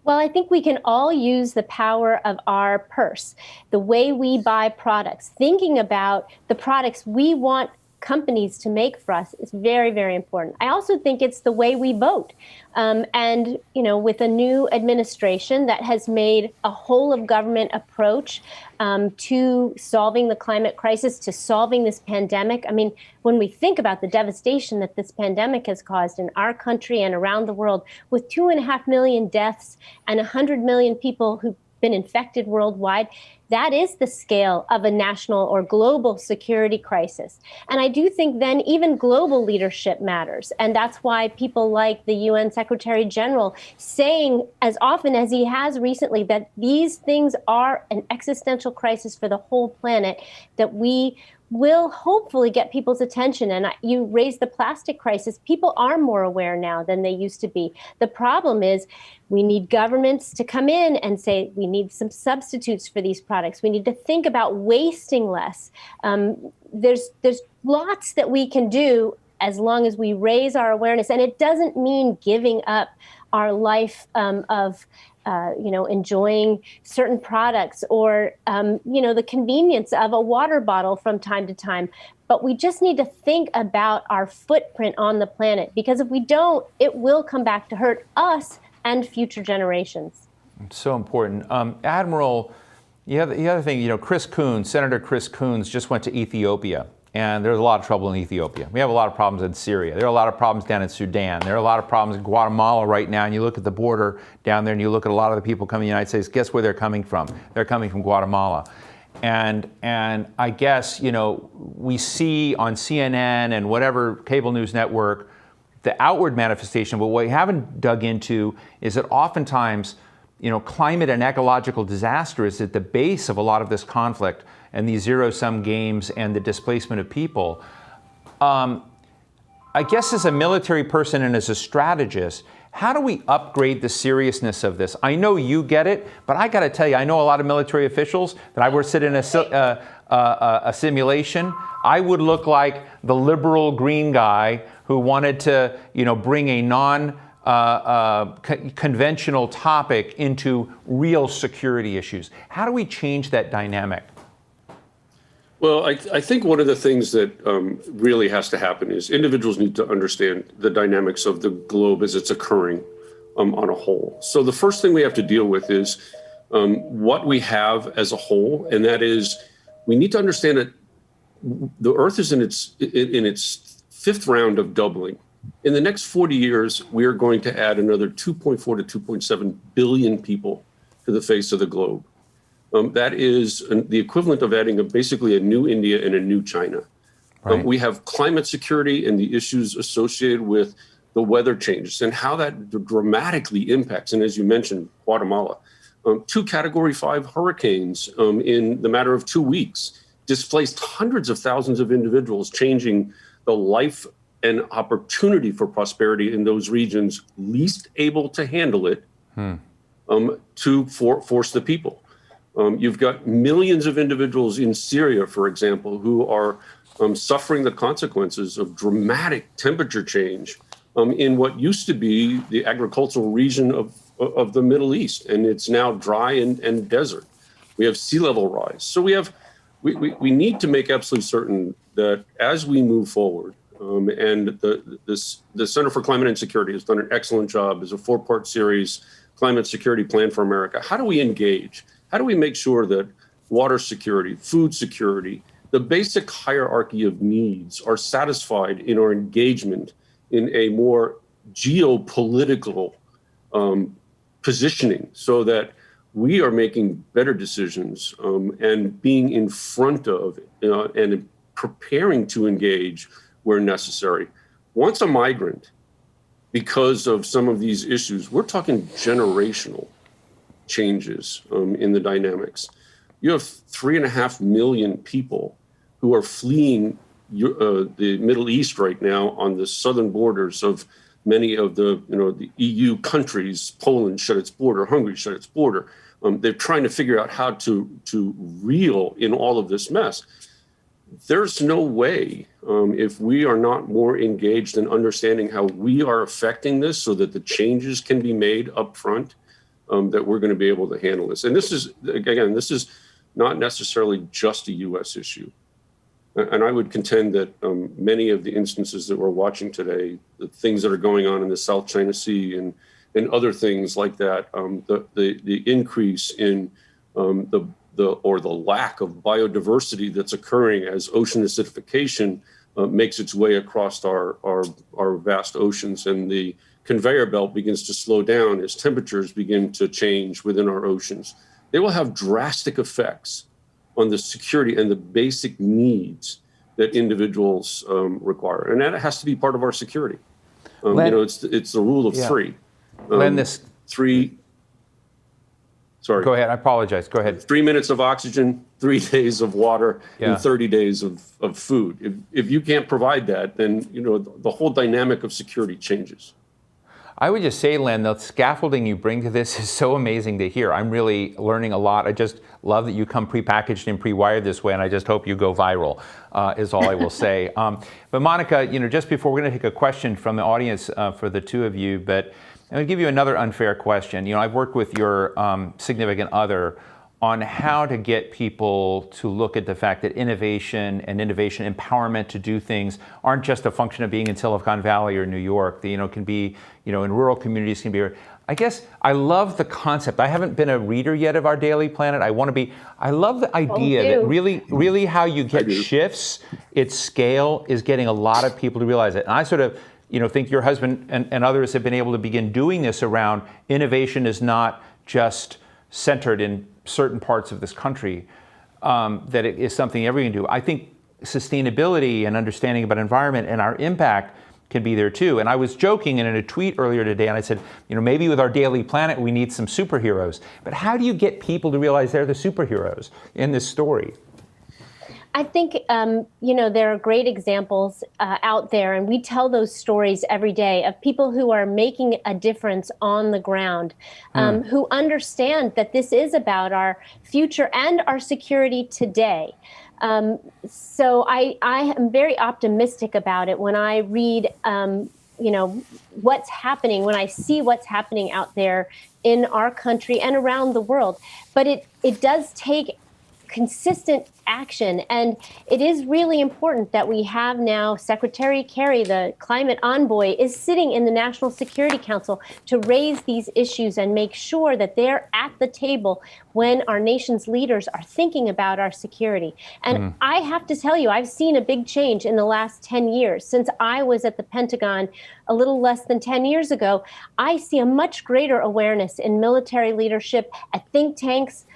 Speaker 8: Well, I think we can all use the power of our purse, the way we buy products, thinking about the products we want companies to make for us is very, very important. I also think it's the way we vote. And, you know, with a new administration that has made a whole of government approach to solving the climate crisis, to solving this pandemic. I mean, when we think about the devastation that this pandemic has caused in our country and around the world, with 2.5 million deaths and 100 million people who've been infected worldwide, that is the scale of a national or global security crisis. And I do think then even global leadership matters. And that's why people like the UN Secretary General saying as often as he has recently that these things are an existential crisis for the whole planet, that we will hopefully get people's attention. And you raise the plastic crisis. People are more aware now than they used to be. The problem is we need governments to come in and say, we need some substitutes for these products. We need to think about wasting less. There's lots that we can do as long as we raise our awareness. And it doesn't mean giving up our life of enjoying certain products or, the convenience of a water bottle from time to time. But we just need to think about our footprint on the planet, because if we don't, it will come back to hurt us and future generations.
Speaker 1: It's so important. Admiral, the other thing, Chris Coons, Senator Chris Coons just went to Ethiopia. And there's a lot of trouble in Ethiopia. We have a lot of problems in Syria. There are a lot of problems down in Sudan. There are a lot of problems in Guatemala right now. And you look at the border down there and you look at a lot of the people coming to the United States, guess where they're coming from? They're coming from Guatemala. And I guess, we see on CNN and whatever cable news network the outward manifestation, but what we haven't dug into is that oftentimes, climate and ecological disaster is at the base of a lot of this conflict and these zero-sum games and the displacement of people. I guess as a military person and as a strategist, how do we upgrade the seriousness of this? I know you get it, but I got to tell you, I know a lot of military officials that I would sit in a simulation. I would look like the liberal green guy who wanted to, bring a conventional topic into real security issues. How do we change that dynamic?
Speaker 7: Well, I think one of the things that really has to happen is individuals need to understand the dynamics of the globe as it's occurring on a whole. So the first thing we have to deal with is what we have as a whole, and that is we need to understand that the Earth is in its fifth round of doubling. In the next 40 years, we are going to add another 2.4 to 2.7 billion people to the face of the globe. That is the equivalent of adding basically a new India and a new China. Right. We have climate security and the issues associated with the weather changes and how that dramatically impacts. And as you mentioned, Guatemala, 2 Category 5 hurricanes in the matter of 2 weeks displaced hundreds of thousands of individuals, changing the life and opportunity for prosperity in those regions least able to handle it to force the people. You've got millions of individuals in Syria, for example, who are suffering the consequences of dramatic temperature change in what used to be the agricultural region of of the Middle East, and it's now dry and desert. We have sea level rise. So we need to make absolutely certain that as we move forward, and the Center for Climate and Security has done an excellent job as a 4-part series, Climate Security Plan for America. How do we engage? How do we make sure that water security, food security, the basic hierarchy of needs are satisfied in our engagement in a more geopolitical positioning, so that we are making better decisions and being in front of and preparing to engage where necessary. Once a migrant, because of some of these issues, we're talking generational changes in the dynamics. You have 3.5 million people who are fleeing the Middle East right now on the southern borders of many of the EU countries. Poland shut its border, Hungary shut its border. They're trying to figure out how to reel in all of this mess. There's no way, if we are not more engaged in understanding how we are affecting this so that the changes can be made up front, that we're going to be able to handle this. And this is not necessarily just a U.S. issue. And I would contend that many of the instances that we're watching today, the things that are going on in the South China Sea and other things like that, the increase in the lack of biodiversity that's occurring as ocean acidification makes its way across our vast oceans, and the conveyor belt begins to slow down as temperatures begin to change within our oceans. They will have drastic effects on the security and the basic needs that individuals require, and that has to be part of our security. It's the rule of three. Sorry.
Speaker 1: Go ahead. I apologize. Go ahead.
Speaker 7: 3 minutes of oxygen, 3 days of water, and 30 days of food. If you can't provide that, then the whole dynamic of security changes.
Speaker 1: I would just say, Len, the scaffolding you bring to this is so amazing to hear. I'm really learning a lot. I just love that you come prepackaged and pre-wired this way, and I just hope you go viral, is all I will say. But Monica, just before, we're going to take a question from the audience for the two of you, but I'm going to give you another unfair question. I've worked with your significant other on how to get people to look at the fact that innovation and innovation empowerment to do things aren't just a function of being in Silicon Valley or New York. They, can be, in rural communities, can be. I guess I love the concept. I haven't been a reader yet of Our Daily Planet. I want to be. I love the idea that really how you get shifts, its scale is getting a lot of people to realize it. And I sort of, think your husband and others have been able to begin doing this around innovation is not just centered in certain parts of this country, that it is something everyone can do. I think sustainability and understanding about environment and our impact can be there too. And I was joking in a tweet earlier today, and I said, maybe with Our Daily Planet, we need some superheroes. But how do you get people to realize they're the superheroes in this story?
Speaker 8: I think, there are great examples out there, and we tell those stories every day of people who are making a difference on the ground, who understand that this is about our future and our security today. So I am very optimistic about it when I read, what's happening, when I see what's happening out there in our country and around the world. But it does take consistent action. And it is really important that we have now Secretary Kerry, the climate envoy, is sitting in the National Security Council to raise these issues and make sure that they're at the table when our nation's leaders are thinking about our security. And I have to tell you, I've seen a big change in the last 10 years. Since I was at the Pentagon a little less than 10 years ago, I see a much greater awareness in military leadership, at think tanks,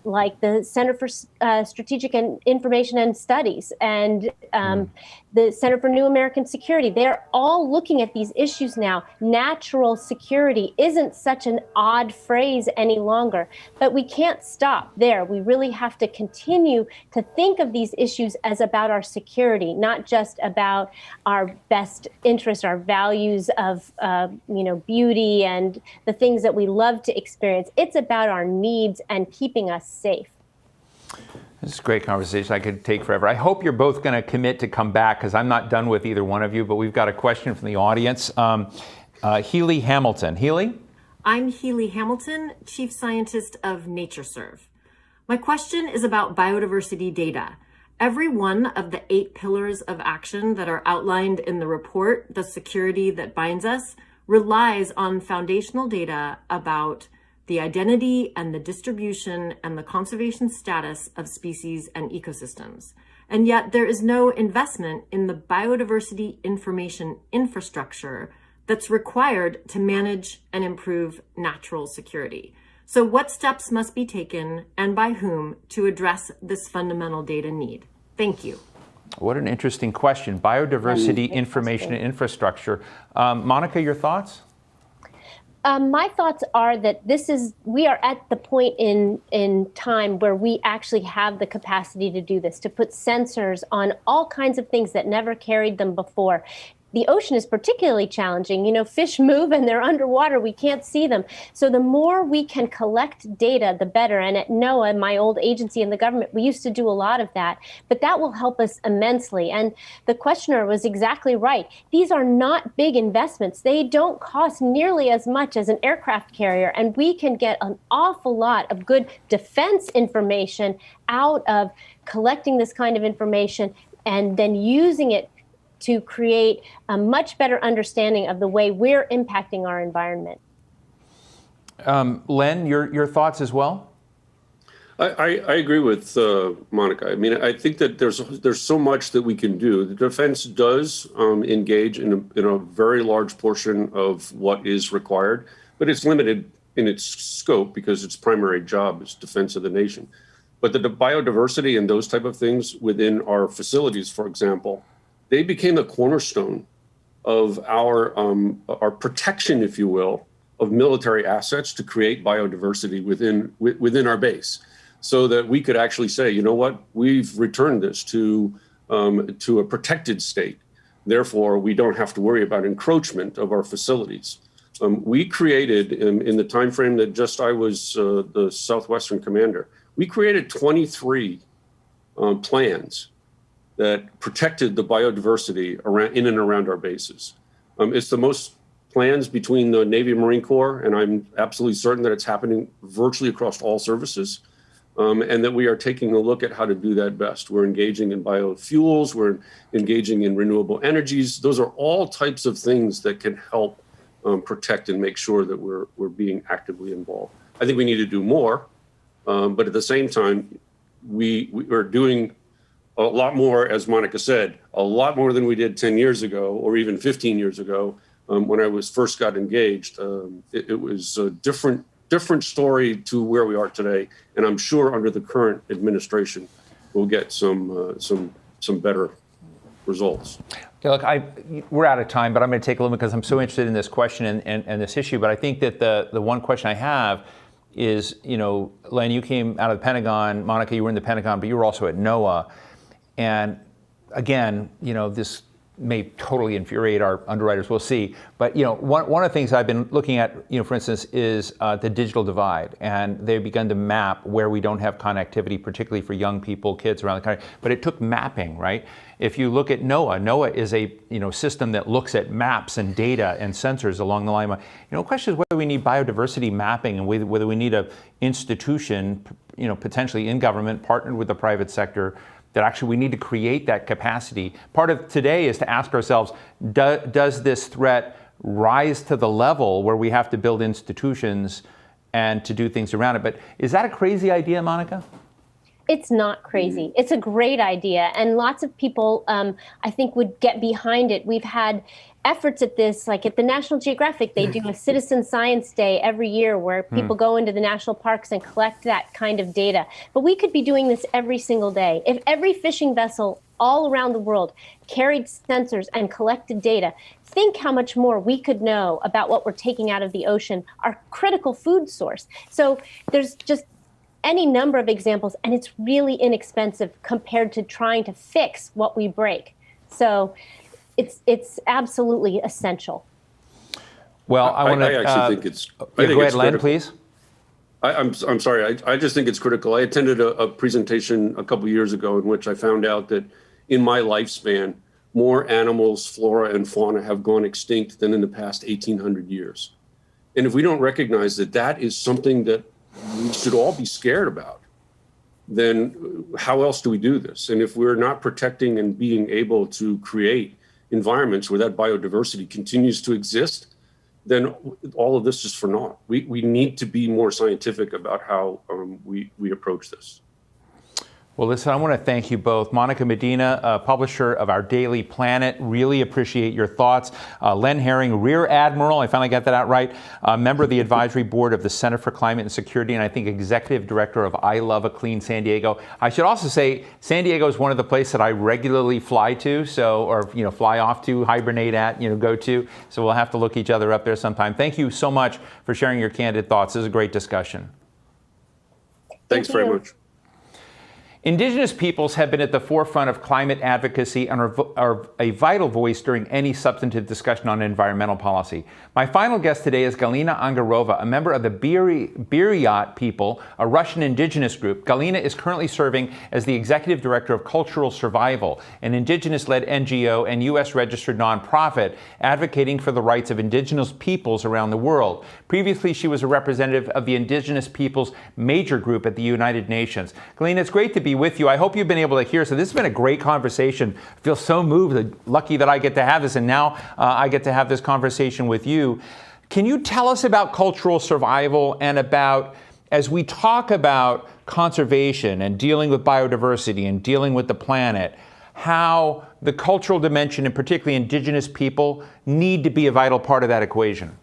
Speaker 8: like the Center for Strategic and Information and Studies and the Center for New American Security. They're all looking at these issues now. Natural security isn't such an odd phrase any longer, but we can't stop there. We really have to continue to think of these issues as about our security, not just about our best interests, our values of beauty and the things that we love to experience. It's about our needs and keeping us safe.
Speaker 1: This is a great conversation. I could take forever. I hope you're both going to commit to come back, because I'm not done with either one of you, but we've got a question from the audience. Healy Hamilton. Healy?
Speaker 9: I'm Healy Hamilton, Chief Scientist of NatureServe. My question is about biodiversity data. Every one of the 8 pillars of action that are outlined in the report, The Security That Binds Us, relies on foundational data about the identity and the distribution and the conservation status of species and ecosystems. And yet there is no investment in the biodiversity information infrastructure that's required to manage and improve natural security. So what steps must be taken and by whom to address this fundamental data need? Thank you.
Speaker 1: What an interesting question. Biodiversity information and infrastructure. Monica, your thoughts?
Speaker 8: My thoughts are that we are at the point in time where we actually have the capacity to do this, to put sensors on all kinds of things that never carried them before. The ocean is particularly challenging. You know, fish move and they're underwater. We can't see them. So the more we can collect data, the better. And at NOAA, my old agency in the government, we used to do a lot of that. But that will help us immensely. And the questioner was exactly right. These are not big investments. They don't cost nearly as much as an aircraft carrier. And we can get an awful lot of good defense information out of collecting this kind of information and then using it to create a much better understanding of the way we're impacting our environment.
Speaker 1: Len, your thoughts as well?
Speaker 7: I agree with Monica. I mean, I think that there's so much that we can do. The defense does engage in a very large portion of what is required, but it's limited in its scope because its primary job is defense of the nation. But the biodiversity and those type of things within our facilities, for example, they became the cornerstone of our protection, if you will, of military assets to create biodiversity within our base, so that we could actually say, you know what, we've returned this to a protected state. Therefore, we don't have to worry about encroachment of our facilities. We created, in the time frame that just I was the Southwestern commander, we created 23 plans that protected the biodiversity in and around our bases. It's the most plans between the Navy and Marine Corps, and I'm absolutely certain that it's happening virtually across all services, and that we are taking a look at how to do that best. We're engaging in biofuels, we're engaging in renewable energies. Those are all types of things that can help protect and make sure that we're being actively involved. I think we need to do more, but at the same time, we are doing a lot more, as Monica said, a lot more than we did 10 years ago or even 15 years ago when I first got engaged. It was a different story to where we are today. And I'm sure under the current administration, we'll get some better results.
Speaker 1: Okay, look, we're out of time, but I'm going to take a little because I'm so interested in this question and this issue. But I think that the one question I have is, you know, Len, you came out of the Pentagon. Monica, you were in the Pentagon, but you were also at NOAA. And again, you know, this may totally infuriate our underwriters. We'll see. But, you know, one of the things I've been looking at, you know, for instance, is the digital divide. And they've begun to map where we don't have connectivity, particularly for young people, kids around the country. But it took mapping, right? If you look at NOAA is a, you know, system that looks at maps and data and sensors along the line. You know, the question is whether we need biodiversity mapping and whether we need an institution, you know, potentially in government, partnered with the private sector, that actually we need to create that capacity. Part of today is to ask ourselves, does this threat rise to the level where we have to build institutions and to do things around it? But is that a crazy idea, Monica?
Speaker 8: It's not crazy. It's a great idea. And lots of people, I think, would get behind it. We've had efforts at this, like at the National Geographic, they do a Citizen Science Day every year where people go into the national parks and collect that kind of data. But we could be doing this every single day. If every fishing vessel all around the world carried sensors and collected data, think how much more we could know about what we're taking out of the ocean, our critical food source. So there's just any number of examples, and it's really inexpensive compared to trying to fix what we break. So it's absolutely essential.
Speaker 1: Well, I
Speaker 7: actually think it's.
Speaker 1: Go ahead, Len, please.
Speaker 7: I'm sorry. I just think it's critical. I attended a presentation a couple of years ago in which I found out that in my lifespan, more animals, flora, and fauna have gone extinct than in the past 1,800 years. And if we don't recognize that that is something that we should all be scared about, then how else do we do this? And if we're not protecting and being able to create environments where that biodiversity continues to exist, then all of this is for naught. We need to be more scientific about how we approach this.
Speaker 1: Well, listen, I want to thank you both. Monica Medina, publisher of Our Daily Planet, really appreciate your thoughts. Len Herring, Rear Admiral, I finally got that out right, member of the advisory board of the Center for Climate and Security, and I think executive director of I Love a Clean San Diego. I should also say San Diego is one of the places that I regularly fly to, fly off to, hibernate at, go to. So we'll have to look each other up there sometime. Thank you so much for sharing your candid thoughts. This is a great discussion.
Speaker 7: Thanks very much.
Speaker 1: Indigenous peoples have been at the forefront of climate advocacy and are a vital voice during any substantive discussion on environmental policy. My final guest today is Galina Angarova, a member of the Buryat people, a Russian indigenous group. Galina is currently serving as the executive director of Cultural Survival, an indigenous-led NGO and U.S.-registered nonprofit advocating for the rights of indigenous peoples around the world. Previously, she was a representative of the Indigenous Peoples Major Group at the United Nations. Galina, it's great to be with you. I hope you've been able to hear. So this has been a great conversation. I feel so moved, lucky that I get to have this, and now I get to have this conversation with you. Can you tell us about cultural survival and about, as we talk about conservation and dealing with biodiversity and dealing with the planet, how the cultural dimension, and particularly indigenous people, need to be a vital part of that equation?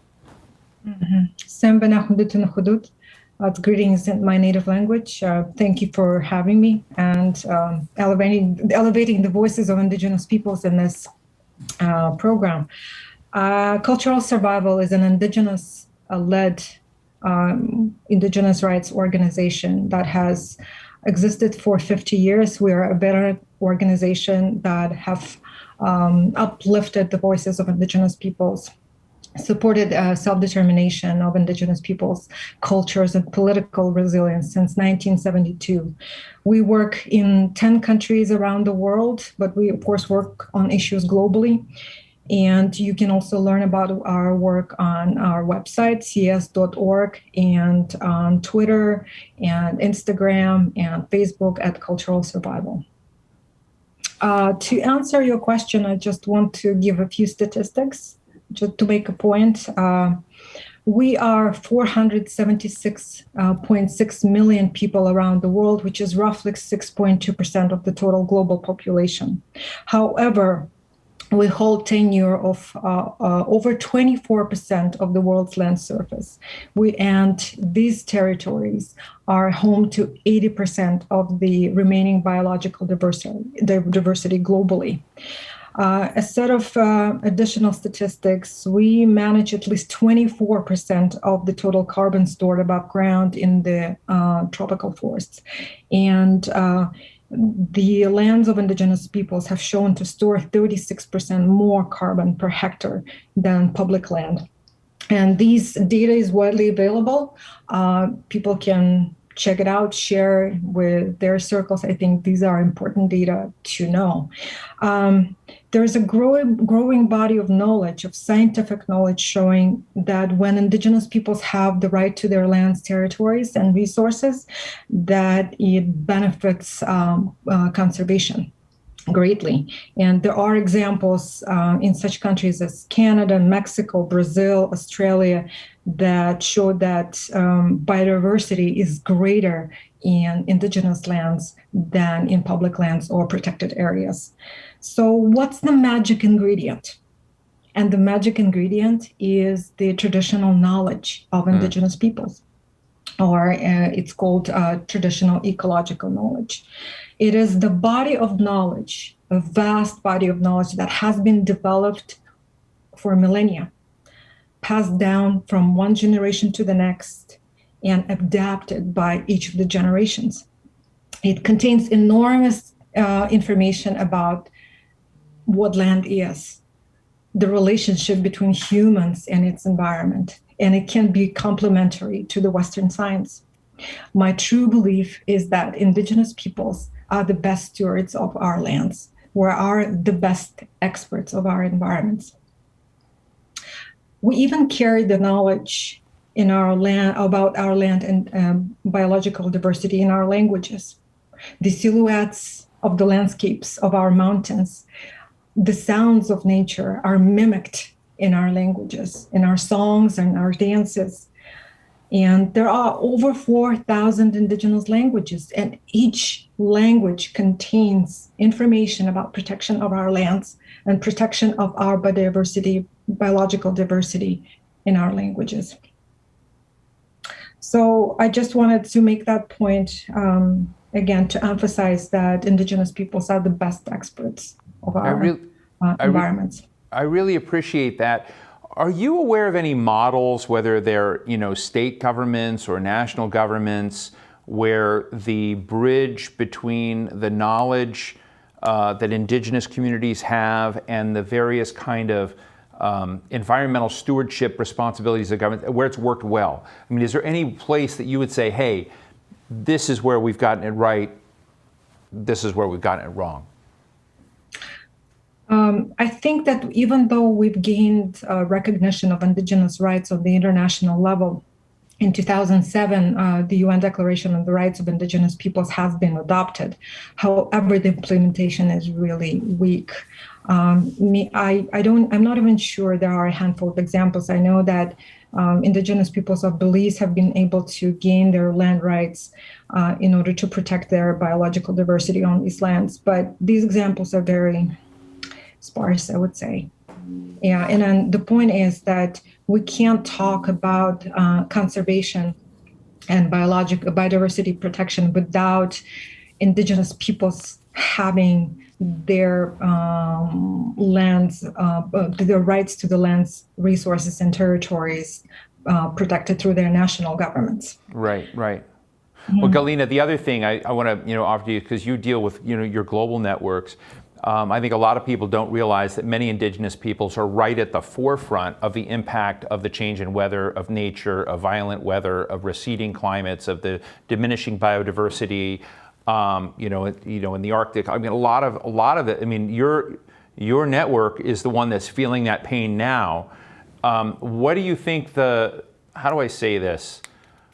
Speaker 10: Greetings in my native language. Thank you for having me and elevating the voices of indigenous peoples in this program. Cultural Survival is an indigenous-led indigenous rights organization that has existed for 50 years. We are a veteran organization that have uplifted the voices of indigenous peoples, supported self-determination of indigenous peoples, cultures, and political resilience since 1972. We work in 10 countries around the world, but we, of course, work on issues globally. And you can also learn about our work on our website, cs.org, and on Twitter and Instagram and Facebook at Cultural Survival. To answer your question, I just want to give a few statistics. Just to make a point, we are 476.6 million people around the world, which is roughly 6.2% of the total global population. However, we hold tenure of over 24% of the world's land surface. And these territories are home to 80% of the remaining biological diversity globally. A set of additional statistics, we manage at least 24% of the total carbon stored above ground in the tropical forests. And the lands of indigenous peoples have shown to store 36% more carbon per hectare than public land. And these data is widely available. People can check it out, share with their circles. I think these are important data to know. There's a growing body of knowledge, of scientific knowledge, showing that when indigenous peoples have the right to their lands, territories, and resources, that it benefits conservation greatly. And there are examples in such countries as Canada, Mexico, Brazil, Australia, that show that biodiversity is greater in indigenous lands than in public lands or protected areas. So what's the magic ingredient? And the magic ingredient is the traditional knowledge of indigenous peoples, or it's called traditional ecological knowledge. It is the body of knowledge, a vast body of knowledge that has been developed for millennia, passed down from one generation to the next, and adapted by each of the generations. It contains enormous information about what land is, the relationship between humans and its environment, and it can be complementary to the Western science. My true belief is that indigenous peoples are the best stewards of our lands. We are the best experts of our environments. We even carry the knowledge in our land about our land and biological diversity in our languages. The silhouettes of the landscapes of our mountains, the sounds of nature are mimicked in our languages, in our songs and our dances. And there are over 4,000 indigenous languages, and each language contains information about protection of our lands and protection of our biodiversity, biological diversity in our languages. So I just wanted to make that point again to emphasize that indigenous peoples are the best experts of our environments.
Speaker 1: I really appreciate that. Are you aware of any models, whether they're state governments or national governments, where the bridge between the knowledge that indigenous communities have and the various kind of environmental stewardship responsibilities of government, where it's worked well? I mean, is there any place that you would say, hey, this is where we've gotten it right, this is where we've gotten it wrong?
Speaker 10: I think that even though we've gained recognition of indigenous rights on the international level, in 2007, the UN Declaration on the Rights of Indigenous Peoples has been adopted. However, the implementation is really weak. I'm not even sure there are a handful of examples. I know that indigenous peoples of Belize have been able to gain their land rights in order to protect their biological diversity on these lands. But these examples are very sparse, I would say. Yeah, and then the point is that we can't talk about conservation and biodiversity protection without indigenous peoples having their lands, their rights to the lands, resources, and territories protected through their national governments.
Speaker 1: Right. Well, Galina, the other thing I want to offer to you, because you deal with your global networks. I think a lot of people don't realize that many indigenous peoples are right at the forefront of the impact of the change in weather, of nature, of violent weather, of receding climates, of the diminishing biodiversity, in the Arctic. I mean, a lot of it. I mean, your network is the one that's feeling that pain now. What do you think how do I say this?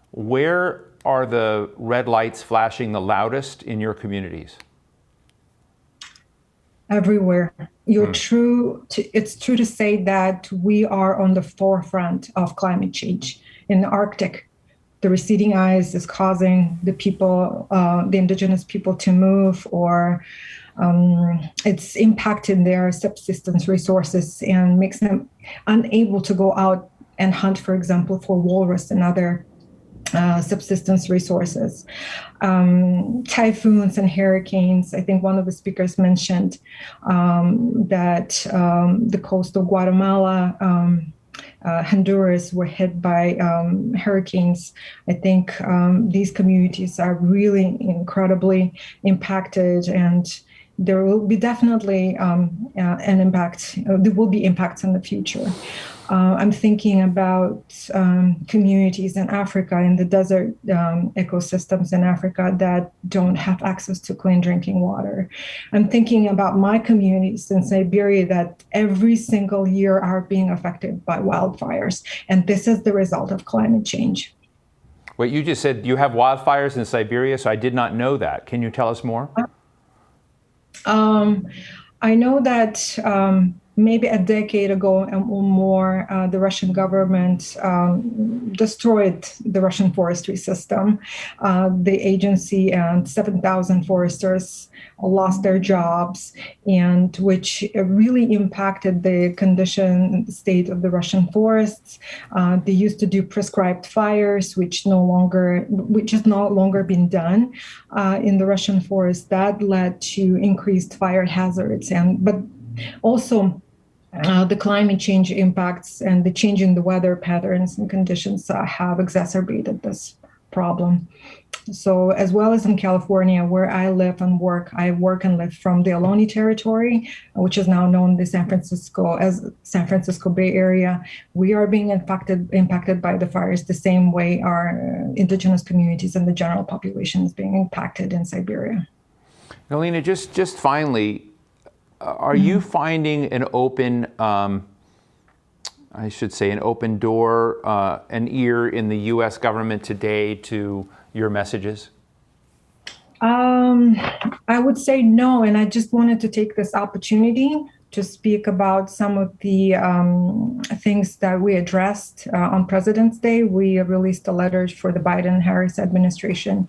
Speaker 1: Where are the red lights flashing the loudest in your communities?
Speaker 10: Everywhere. It's true to say that we are on the forefront of climate change. In the Arctic, the receding ice is causing the indigenous people to move, or it's impacting their subsistence resources and makes them unable to go out and hunt, for example, for walrus and other subsistence resources. Typhoons and hurricanes. I think one of the speakers mentioned that the coast of Guatemala, Honduras were hit by hurricanes. I think these communities are really incredibly impacted, and there will be definitely an impact. There will be impacts in the future. I'm thinking about communities in Africa, in the desert ecosystems in Africa that don't have access to clean drinking water. I'm thinking about my communities in Siberia that every single year are being affected by wildfires. And this is the result of climate change.
Speaker 1: Wait, you just said you have wildfires in Siberia, so I did not know that. Can you tell us more?
Speaker 10: I know that maybe a decade ago or more, the Russian government destroyed the Russian forestry system. The agency and 7,000 foresters lost their jobs, and which really impacted the condition, the state of the Russian forests. They used to do prescribed fires, which is no longer being done in the Russian forest. That led to increased fire hazards, but also the climate change impacts and the change in the weather patterns and conditions have exacerbated this problem. So as well as in California, where I live and work, I work and live from the Ohlone territory, which is now known as San Francisco Bay Area. We are being impacted by the fires the same way our indigenous communities and the general population is being impacted in Siberia.
Speaker 1: Galina, just finally, are you finding an open, I should say, an open door, an ear in the U.S. government today to your messages?
Speaker 10: I would say no, and I just wanted to take this opportunity to speak about some of the things that we addressed on President's Day. We released a letter for the Biden-Harris administration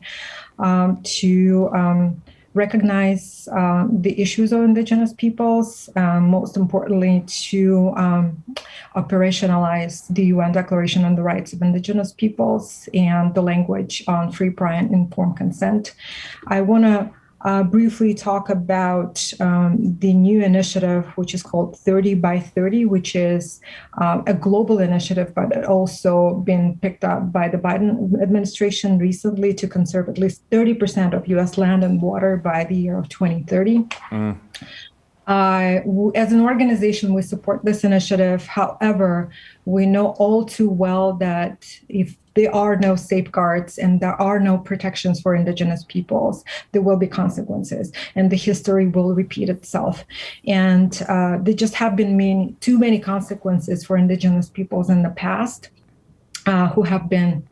Speaker 10: to recognize the issues of Indigenous peoples, most importantly, to operationalize the UN Declaration on the Rights of Indigenous Peoples and the language on free, prior, and informed consent. I want to briefly talk about the new initiative, which is called 30 by 30, which is a global initiative, but it also been picked up by the Biden administration recently to conserve at least 30% of U.S. land and water by the year of 2030. As an organization, we support this initiative. However, we know all too well that if there are no safeguards and there are no protections for Indigenous peoples, there will be consequences, and the history will repeat itself. And there just have been too many consequences for Indigenous peoples in the past who have been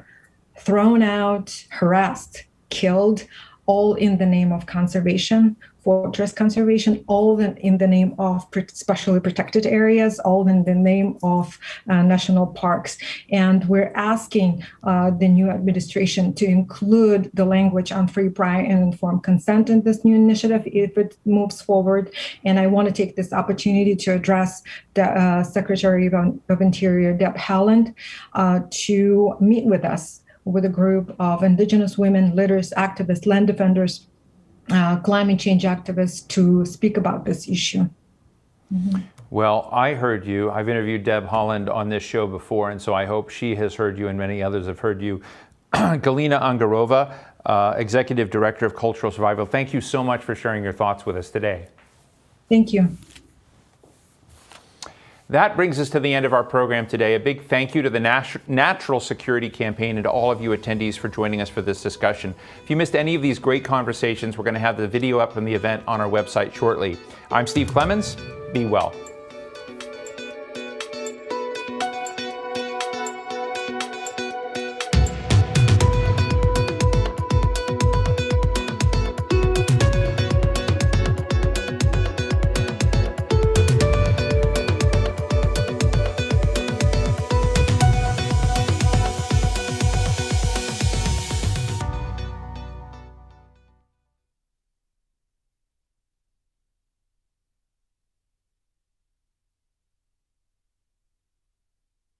Speaker 10: thrown out, harassed, killed, all in the name of conservation, fortress conservation, all in the name of specially protected areas, all in the name of national parks. And we're asking the new administration to include the language on free, prior, and informed consent in this new initiative if it moves forward. And I want to take this opportunity to address the Secretary of Interior, Deb Haaland, to meet with us, with a group of Indigenous women, leaders, activists, land defenders, climate change activists, to speak about this issue.
Speaker 1: Well, I heard you. I've interviewed Deb Haaland on this show before, and so I hope she has heard you and many others have heard you. Galina Angarova, Executive Director of Cultural Survival, thank you so much for sharing your thoughts with us today.
Speaker 10: Thank you.
Speaker 1: That brings us to the end of our program today. A big thank you to the Natural Security Campaign and to all of you attendees for joining us for this discussion. If you missed any of these great conversations, we're going to have the video up from the event on our website shortly. I'm Steve Clemens. Be well.